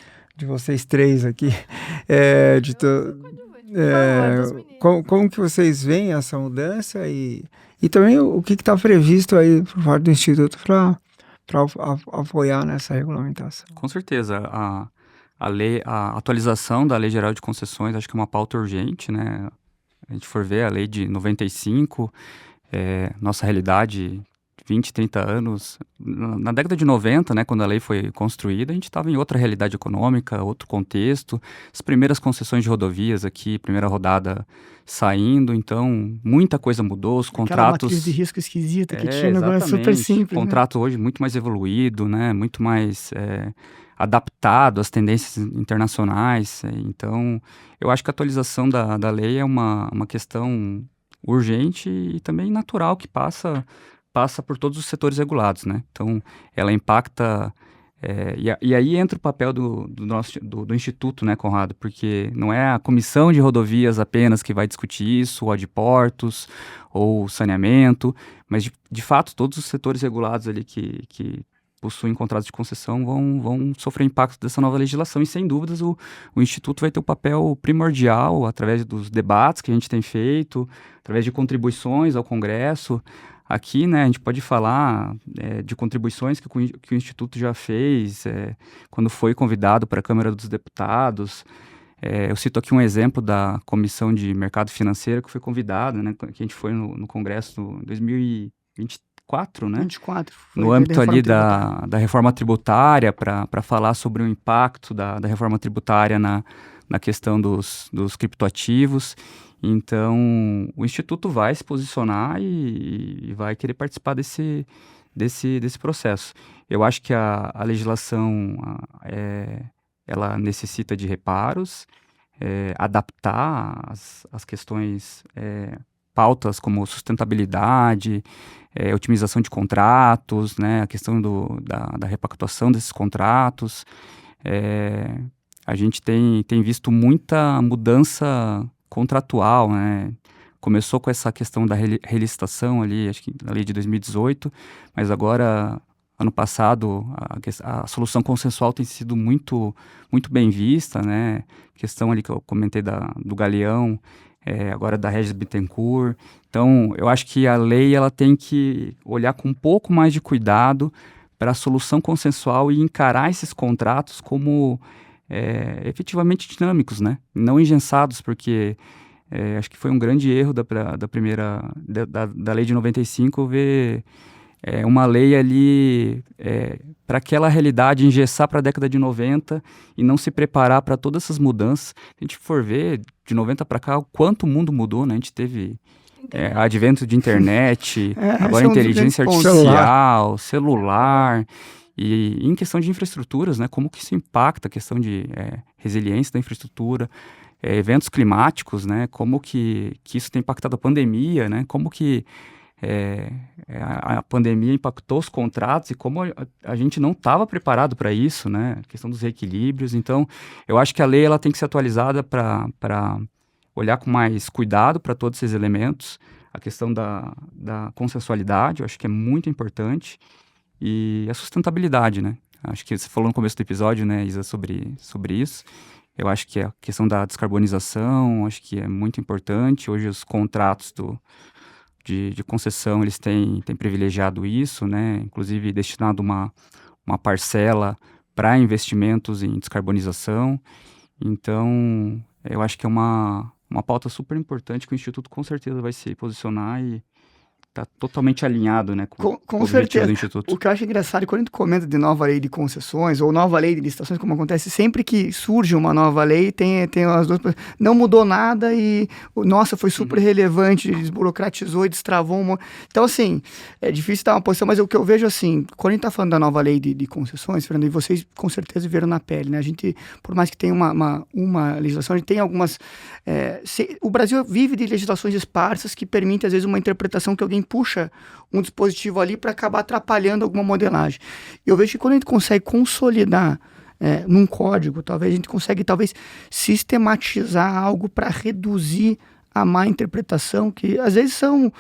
3 aqui, como que vocês veem essa mudança e também o que está previsto aí por parte do Instituto para apoiar nessa regulamentação. Com certeza. a atualização da Lei Geral de Concessões, acho que é uma pauta urgente, né? A gente for ver a lei de 95, nossa realidade, 20, 30 anos, na década de 90, né, quando a lei foi construída, a gente estava em outra realidade econômica, outro contexto, as primeiras concessões de rodovias aqui, primeira rodada saindo, então muita coisa mudou, os contratos... Aquela matriz de risco esquisita que tinha, agora é super simples. O contrato hoje muito mais evoluído, né, muito mais adaptado às tendências internacionais, então eu acho que a atualização da lei é uma questão urgente e também natural que passa por todos os setores regulados, né? Então, ela impacta... E aí entra o papel do Instituto, né, Conrado? Porque não é a comissão de rodovias apenas que vai discutir isso, ou a de portos, ou saneamento, mas, de fato, todos os setores regulados ali que possuem contratos de concessão vão sofrer impacto dessa nova legislação. E, sem dúvidas, o Instituto vai ter um papel primordial através dos debates que a gente tem feito, através de contribuições ao Congresso. Aqui, né, a gente pode falar de contribuições que o Instituto já fez quando foi convidado para a Câmara dos Deputados. Eu cito aqui um exemplo da Comissão de Mercado Financeiro que foi convidada, né, que a gente foi no Congresso em 2024, né? 24. No âmbito ali da reforma tributária, para falar sobre o impacto da reforma tributária na questão dos criptoativos. Então, o Instituto vai se posicionar e vai querer participar desse processo. Eu acho que a legislação, ela necessita de reparos, adaptar as questões, pautas como sustentabilidade, otimização de contratos, né, a questão da repactuação desses contratos. A gente tem visto muita mudança contratual, né? Começou com essa questão da relicitação ali, acho que na lei de 2018, mas agora, ano passado, a solução consensual tem sido muito, muito bem vista, né? Questão ali que eu comentei do Galeão, agora da Regis Bittencourt. Então, eu acho que a lei ela tem que olhar com um pouco mais de cuidado para a solução consensual e encarar esses contratos como efetivamente dinâmicos, né? Não engessados, porque acho que foi um grande erro da lei de 95 ver uma lei ali para aquela realidade engessar para a década de 90 e não se preparar para todas essas mudanças. Se a gente for ver de 90 para cá, o quanto o mundo mudou, né? A gente teve advento de internet, agora inteligência artificial, celular. E em questão de infraestruturas, né, como que isso impacta a questão de resiliência da infraestrutura, eventos climáticos, né, como que isso tem impactado a pandemia, né, como que a pandemia impactou os contratos e como a gente não estava preparado para isso, né, a questão dos reequilíbrios. Então, eu acho que a lei ela tem que ser atualizada para olhar com mais cuidado para todos esses elementos, a questão da consensualidade, eu acho que é muito importante. E a sustentabilidade, né? Acho que você falou no começo do episódio, né, Isa, sobre isso. Eu acho que a questão da descarbonização, acho que é muito importante. Hoje os contratos de concessão, eles têm privilegiado isso, né? Inclusive destinado uma parcela para investimentos em descarbonização. Então, eu acho que é uma pauta super importante que o Instituto com certeza vai se posicionar e está totalmente alinhado, né, com o objetivo do Instituto. O que eu acho engraçado é quando a gente comenta de nova lei de concessões ou nova lei de licitações, como acontece, sempre que surge uma nova lei, tem as duas... Não mudou nada e, nossa, foi super relevante, desburocratizou e destravou uma... Então, assim, é difícil dar uma posição, mas o que eu vejo, assim, quando a gente está falando da nova lei de concessões, Fernando, e vocês com certeza viram na pele, né? A gente, por mais que tenha uma legislação, a gente tem algumas... o Brasil vive de legislações esparsas que permitem, às vezes, uma interpretação que alguém puxa um dispositivo ali para acabar atrapalhando alguma modelagem. Eu vejo que quando a gente consegue consolidar num código, talvez a gente consegue sistematizar algo para reduzir a má interpretação, que às vezes são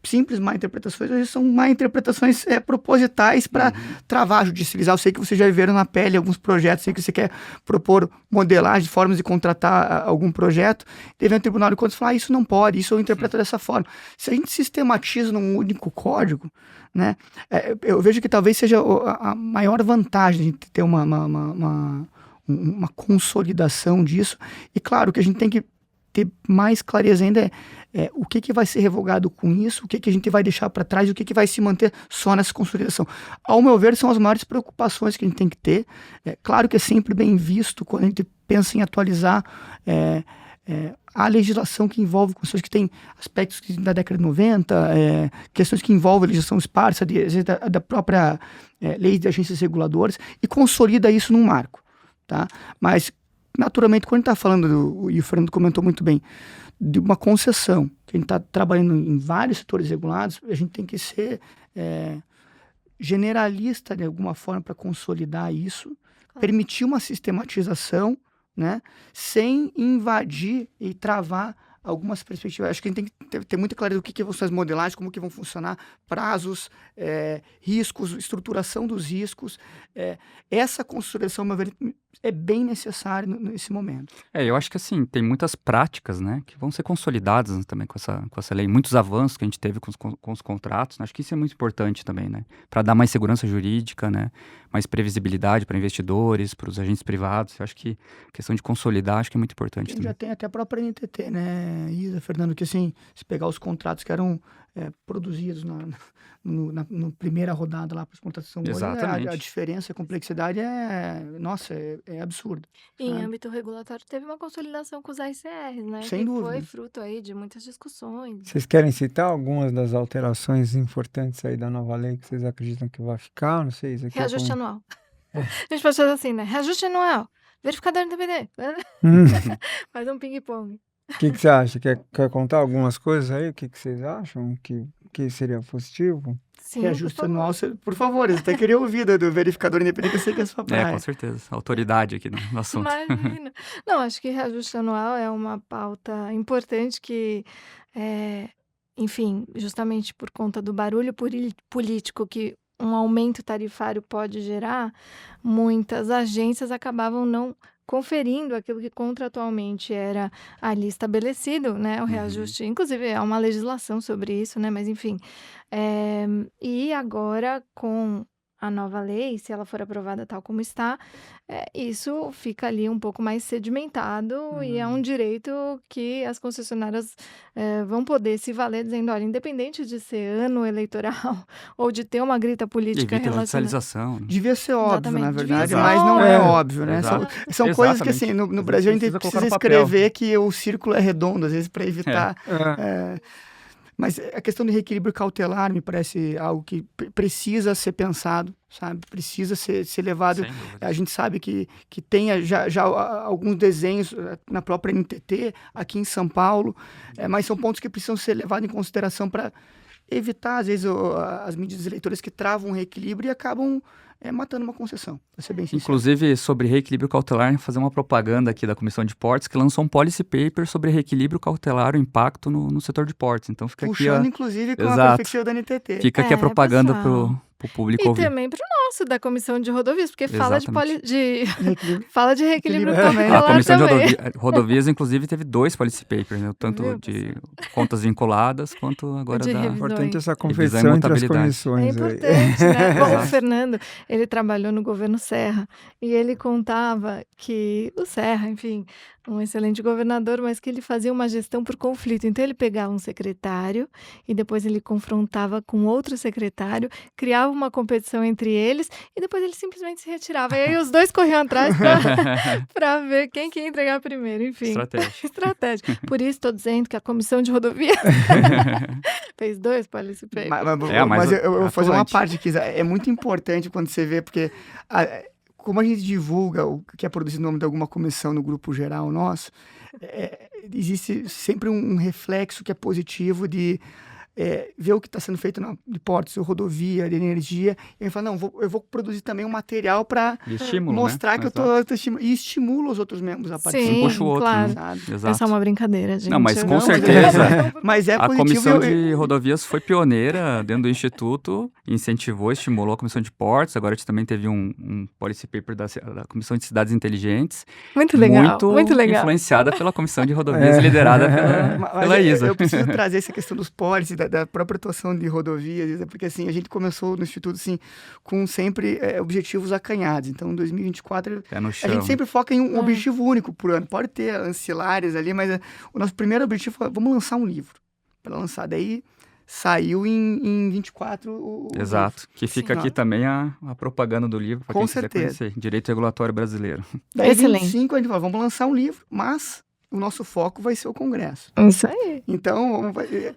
simples má interpretações, às vezes são má interpretações propositais para travar, judicializar. Eu sei que vocês já viram na pele alguns projetos, sei que você quer propor modelagem, formas de contratar algum projeto, teve um tribunal de contas falar, isso não pode, isso eu interpreto dessa forma. Se a gente sistematiza num único código, né, eu vejo que talvez seja a maior vantagem de ter uma uma consolidação disso. E claro que a gente tem que ter mais clareza ainda o que vai ser revogado com isso, o que a gente vai deixar para trás e o que vai se manter só nessa consolidação. Ao meu ver, são as maiores preocupações que a gente tem que ter. Claro que é sempre bem visto quando a gente pensa em atualizar a legislação que envolve questões que tem aspectos da década de 90, questões que envolvem a legislação esparsa, da própria lei de agências reguladoras, e consolida isso num marco. Tá? Mas, naturalmente, quando a gente está falando, e o Fernando comentou muito bem, de uma concessão, que a gente está trabalhando em vários setores regulados, a gente tem que ser generalista de alguma forma para consolidar isso, permitir uma sistematização, né, sem invadir e travar algumas perspectivas. Acho que a gente tem que ter muita clareza do que vão ser as modelagens, como que vão funcionar, prazos, riscos, estruturação dos riscos. Essa consolidação, ao meu ver, é bem necessária nesse momento. Eu acho que assim, tem muitas práticas, né, que vão ser consolidadas também com essa lei, muitos avanços que a gente teve com os contratos, né? Acho que isso é muito importante também, né, para dar mais segurança jurídica, né, mais previsibilidade para investidores, para os agentes privados. Eu acho que a questão de consolidar, acho que é muito importante também. Já tem até a própria NTT, né, Isa, Fernando, que assim, se pegar os contratos que eram produzidos na primeira rodada lá para as contratações, a diferença, a complexidade é absurda. E em âmbito regulatório teve uma consolidação com os AICRs, né? Sem dúvida. Foi fruto aí de muitas discussões. Vocês querem citar algumas das alterações importantes aí da nova lei que vocês acreditam que vai ficar? Não sei. Reajuste anual. A gente pode fazer assim, né? Reajuste anual, verificador independente. Faz um ping-pong. O que você acha? Quer contar algumas coisas aí? O que vocês acham que seria positivo? Sim, reajuste anual, por favor, eu até queria ouvir do verificador independente, eu sei que é a sua praia. Com certeza, autoridade aqui no assunto. Imagina. Não, acho que reajuste anual é uma pauta importante que, enfim, justamente por conta do barulho político que um aumento tarifário pode gerar, muitas agências acabavam não conferindo aquilo que contratualmente era ali estabelecido, né, o reajuste. Inclusive, há uma legislação sobre isso, né, mas enfim. E agora, com a nova lei, se ela for aprovada tal como está, isso fica ali um pouco mais sedimentado e é um direito que as concessionárias vão poder se valer dizendo, olha, independente de ser ano eleitoral ou de ter uma grita política relacionada... judicialização. Devia ser óbvio, na verdade, mas não é óbvio, né? São coisas que, assim, no Brasil a gente precisa escrever que o círculo é redondo, às vezes, para evitar... Mas a questão do reequilíbrio cautelar me parece algo que precisa ser pensado, sabe? Precisa ser levado. A gente sabe que tem já alguns desenhos na própria NTT, aqui em São Paulo, mas são pontos que precisam ser levados em consideração para evitar, às vezes, as medidas eleitorais que travam o reequilíbrio e acabam matando uma concessão, para ser bem sincero. Inclusive, sobre reequilíbrio cautelar, fazer uma propaganda aqui da Comissão de Portos, que lançou um policy paper sobre reequilíbrio cautelar, o impacto no setor de portos. Então, fica puxando, aqui... inclusive, com a perspectiva da NTT. Fica aqui a propaganda para o público ouvir. E também para o nosso, da Comissão de Rodovias, porque fala de reequilíbrio cautelar. A Comissão de Rodovias, inclusive, teve 2 policy papers, né? Tanto de contas vinculadas, quanto agora da... É importante essa conversão entre as comissões. É importante, né? Bom, o Fernando, ele trabalhou no governo Serra, e ele contava que o Serra, enfim, um excelente governador, mas que ele fazia uma gestão por conflito. Então, ele pegava um secretário e depois ele confrontava com outro secretário, criava uma competição entre eles e depois ele simplesmente se retirava. E aí os dois corriam atrás para ver quem que ia entregar primeiro. Enfim, estratégia. Por isso estou dizendo que a Comissão de Rodovias fez 2 policy papers. Mas eu vou fazer uma parte aqui. É muito importante quando você vê, porque... como a gente divulga o que é produzido no nome de alguma comissão no grupo geral nosso, existe sempre um reflexo que é positivo de ver o que está sendo feito de portos, rodovia, de energia, e a gente fala, não, eu vou produzir também um material para mostrar, né, que eu estou estimulando, e estimulo os outros membros a participar. Sim, puxa o outro, claro. Né? Essa é uma brincadeira, gente. Não, mas com certeza, mas a Comissão de Rodovias foi pioneira dentro do Instituto, incentivou, estimulou a Comissão de Portos, agora a gente também teve um policy paper da Comissão de Cidades Inteligentes. Muito legal, muito legal. Influenciada pela Comissão de Rodovias, liderada pela Isa. Eu preciso trazer essa questão dos policies, da própria atuação de rodovias, porque assim, a gente começou no Instituto assim, com sempre objetivos acanhados. Então, em 2024, a gente sempre foca em um objetivo único por ano. Pode ter ancilares ali, mas o nosso primeiro objetivo é vamos lançar um livro. Para lançar, daí saiu em 24 Exato, livro. Que fica aqui também a propaganda do livro, para quem quiser conhecer. Direito Regulatório Brasileiro. Daí, em 25, a gente falou, vamos lançar um livro, mas o nosso foco vai ser o Congresso. Isso aí. Então,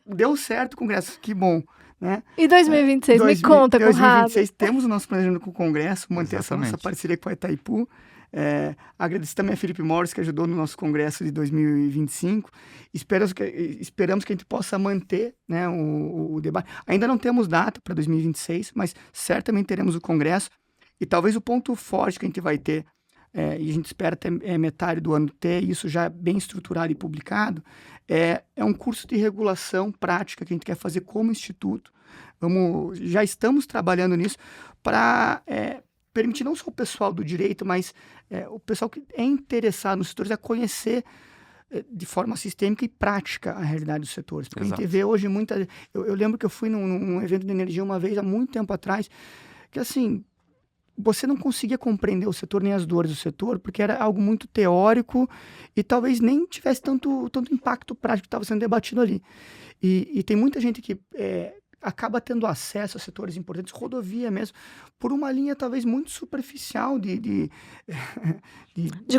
deu certo o Congresso, que bom. Né? E 2026, me conta, Conrado. 2026, temos o nosso planejamento com o Congresso, manter essa nossa parceria com a Itaipu. Agradecer também a Felipe Morris, que ajudou no nosso congresso de 2025. Esperamos que a gente possa manter, né, o debate. Ainda não temos data para 2026, mas certamente teremos o congresso. E talvez o ponto forte que a gente vai ter, e a gente espera até metade do ano ter isso já bem estruturado e publicado, é um curso de regulação prática que a gente quer fazer como instituto. Já estamos trabalhando nisso para permitir não só o pessoal do direito, mas o pessoal que é interessado nos setores a conhecer de forma sistêmica e prática a realidade dos setores. Porque Exato. A gente vê hoje muita... Eu lembro que eu fui num evento de energia uma vez, há muito tempo atrás, que assim, você não conseguia compreender o setor nem as dores do setor, porque era algo muito teórico e talvez nem tivesse tanto impacto prático que estava sendo debatido ali. E tem muita gente que... acaba tendo acesso a setores importantes, rodovia mesmo, por uma linha talvez muito superficial de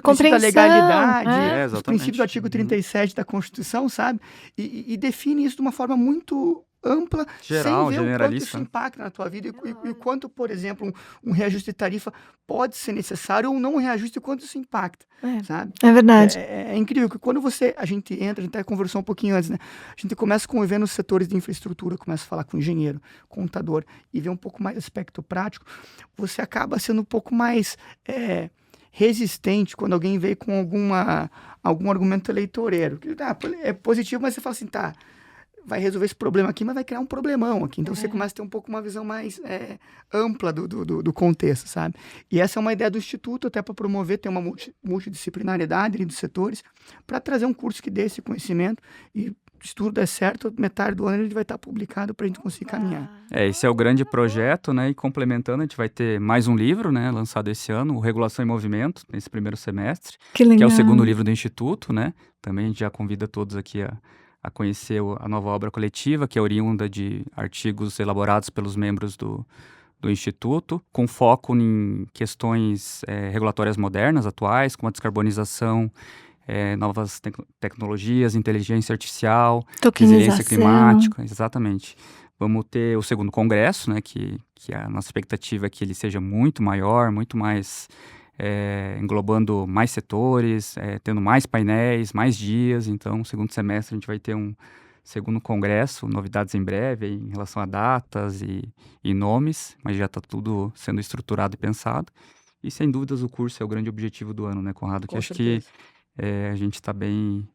compreensão, da legalidade, os princípios do artigo 37 da Constituição, sabe? E define isso de uma forma muito ampla, geral, sem ver o quanto isso impacta na tua vida e o quanto, por exemplo, um reajuste de tarifa pode ser necessário ou não um reajuste e quanto isso impacta, sabe? É verdade. É incrível que quando a gente entra, a gente até conversou um pouquinho antes, né? A gente começa a conviver nos setores de infraestrutura, começa a falar com engenheiro, contador e ver um pouco mais aspecto prático, você acaba sendo um pouco mais resistente quando alguém vem com algum argumento eleitoreiro. Que é positivo, mas você fala assim, tá, vai resolver esse problema aqui, mas vai criar um problemão aqui. Então, você começa a ter um pouco uma visão mais ampla do contexto, sabe? E essa é uma ideia do Instituto, até para promover, ter uma multidisciplinariedade dos setores, para trazer um curso que dê esse conhecimento e, se tudo der certo, metade do ano ele vai estar publicado para a gente conseguir caminhar. Esse é o grande projeto, né? E complementando, a gente vai ter mais um livro, né? Lançado esse ano, o Regulação em Movimento, nesse primeiro semestre. Que legal. Que é o segundo livro do Instituto, né? Também a gente já convida todos aqui a conhecer a nova obra coletiva, que é oriunda de artigos elaborados pelos membros do Instituto, com foco em questões regulatórias modernas, atuais, como a descarbonização, novas tecnologias, inteligência artificial, resiliência climática, exatamente. Vamos ter o segundo congresso, né, que a nossa expectativa é que ele seja muito maior, muito mais... englobando mais setores, tendo mais painéis, mais dias. Então, no segundo semestre, a gente vai ter um segundo congresso, novidades em breve em relação a datas e nomes, mas já está tudo sendo estruturado e pensado. E, sem dúvidas, o curso é o grande objetivo do ano, né, Conrado? Que acho que a gente está bem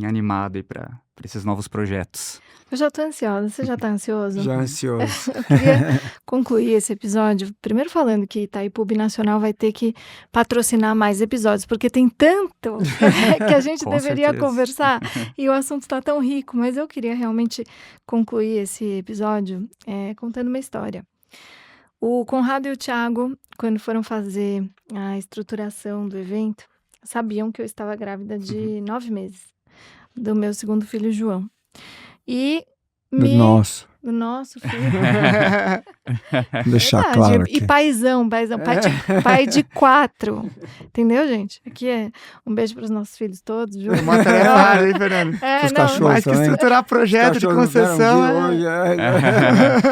animado aí para esses novos projetos. Eu já estou ansiosa. Você já está ansioso? Já ansioso. Eu queria concluir esse episódio, primeiro falando que Itaipu Binacional vai ter que patrocinar mais episódios, porque tem tanto que a gente deveria conversar e o assunto está tão rico, mas eu queria realmente concluir esse episódio contando uma história. O Conrado e o Thiago, quando foram fazer a estruturação do evento, sabiam que eu estava grávida de 9 meses, do meu segundo filho, João. E do nosso filho. Deixar claro aqui. E paizão, pai de 4. Entendeu, gente? Aqui um beijo para os nossos filhos todos. É uma tarefa, hein, Fernando? Os cachorros mais que estruturar projeto de concessão.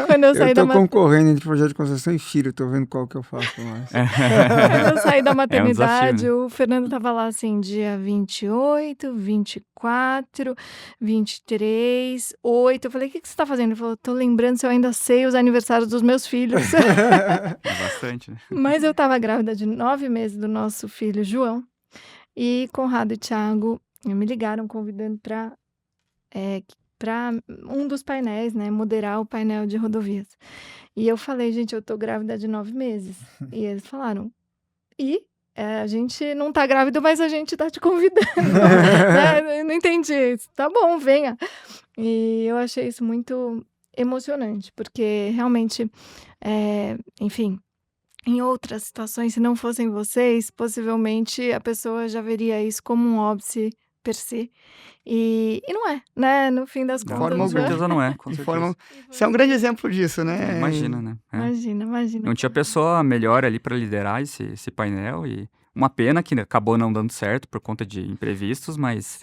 Quando eu saí tô concorrendo entre projeto de concessão e filho, tô vendo qual que eu faço mais. Quando eu saí da maternidade, desafio, né? O Fernando tava lá assim, dia 28, 24, 23, 8. Eu falei, o que você tá fazendo? Ele falou, tô lembrando se eu ainda sei os aniversários dos meus filhos. Bastante, né? Mas eu tava grávida de 9 meses do nosso filho, João. E Conrado e Thiago me ligaram convidando para um dos painéis, né? Moderar o painel de rodovias. E eu falei, gente, eu tô grávida de 9 meses. E eles falaram, a gente não tá grávida, mas a gente tá te convidando. Eu não entendi. Tá bom, venha. E eu achei isso muito emocionante, porque realmente, enfim, em outras situações, se não fossem vocês, possivelmente a pessoa já veria isso como um óbice per se. E não é, né? No fim das Não, contas. com certeza não é, com De certeza. forma... Você é um grande exemplo disso, né? Imagina, né? Imagina. Não tinha pessoa melhor ali para liderar esse painel e uma pena que acabou não dando certo por conta de imprevistos, mas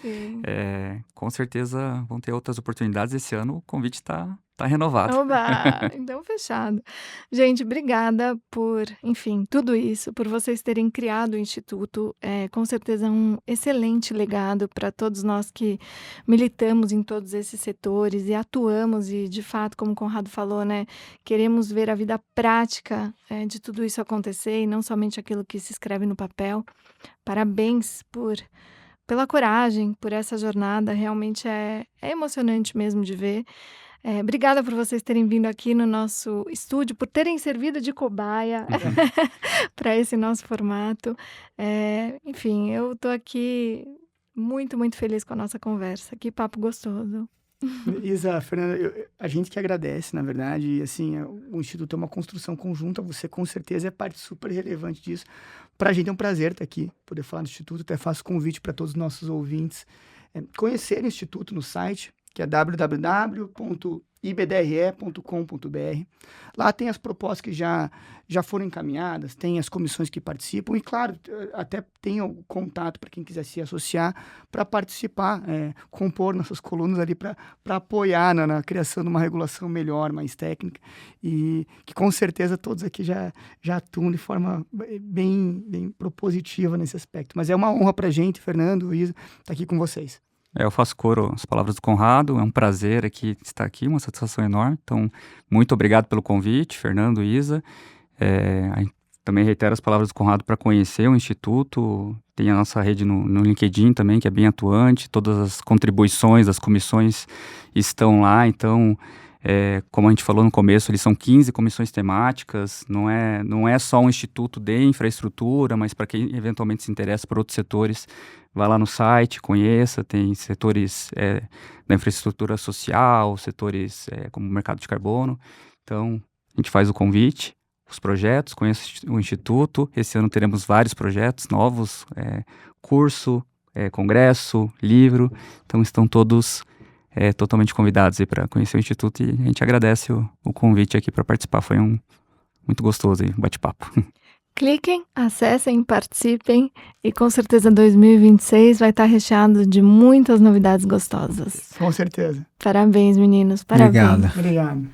com certeza vão ter outras oportunidades esse ano. O convite está renovado. Oba! Então, fechado. Gente, obrigada por, enfim, tudo isso, por vocês terem criado o Instituto. Com certeza um excelente legado para todos nós que militamos em todos esses setores e atuamos e, de fato, como o Conrado falou, né, queremos ver a vida prática de tudo isso acontecer e não somente aquilo que se escreve no papel. Parabéns pela coragem, por essa jornada. Realmente é emocionante mesmo de ver. Obrigada por vocês terem vindo aqui no nosso estúdio, por terem servido de cobaia para esse nosso formato. Enfim, eu estou aqui muito, muito feliz com a nossa conversa. Que papo gostoso. Isa, Fernanda, a gente que agradece, na verdade, e assim, o Instituto é uma construção conjunta, você com certeza é parte super relevante disso. Para a gente é um prazer estar aqui, poder falar do Instituto, até faço convite para todos os nossos ouvintes conhecerem o Instituto no site, que é www.ibdre.com.br. Lá tem as propostas que já foram encaminhadas, tem as comissões que participam e, claro, até tem o contato para quem quiser se associar para participar, compor nossas colunas ali para apoiar na criação de uma regulação melhor, mais técnica e que com certeza todos aqui já atuam de forma bem propositiva nesse aspecto. Mas é uma honra para a gente, Fernando, Isa, estar aqui com vocês. Eu faço coro às palavras do Conrado, é um prazer estar aqui, uma satisfação enorme. Então, muito obrigado pelo convite, Fernando e Isa. Também reitero as palavras do Conrado para conhecer o Instituto. Tem a nossa rede no LinkedIn também, que é bem atuante. Todas as contribuições das comissões estão lá. Então, como a gente falou no começo, eles são 15 comissões temáticas. Não é só um instituto de infraestrutura, mas para quem eventualmente se interessa por outros setores, vá lá no site, conheça. Tem setores da infraestrutura social, setores como o mercado de carbono. Então, a gente faz o convite, os projetos, conheça o Instituto. Esse ano teremos vários projetos novos, curso, congresso, livro. Então, estão todos totalmente convidados para conhecer o Instituto e a gente agradece o convite aqui para participar. Foi muito gostoso aí, bate-papo. Cliquem, acessem, participem e com certeza 2026 vai estar recheado de muitas novidades gostosas. Com certeza. Parabéns, meninos. Parabéns. Obrigado.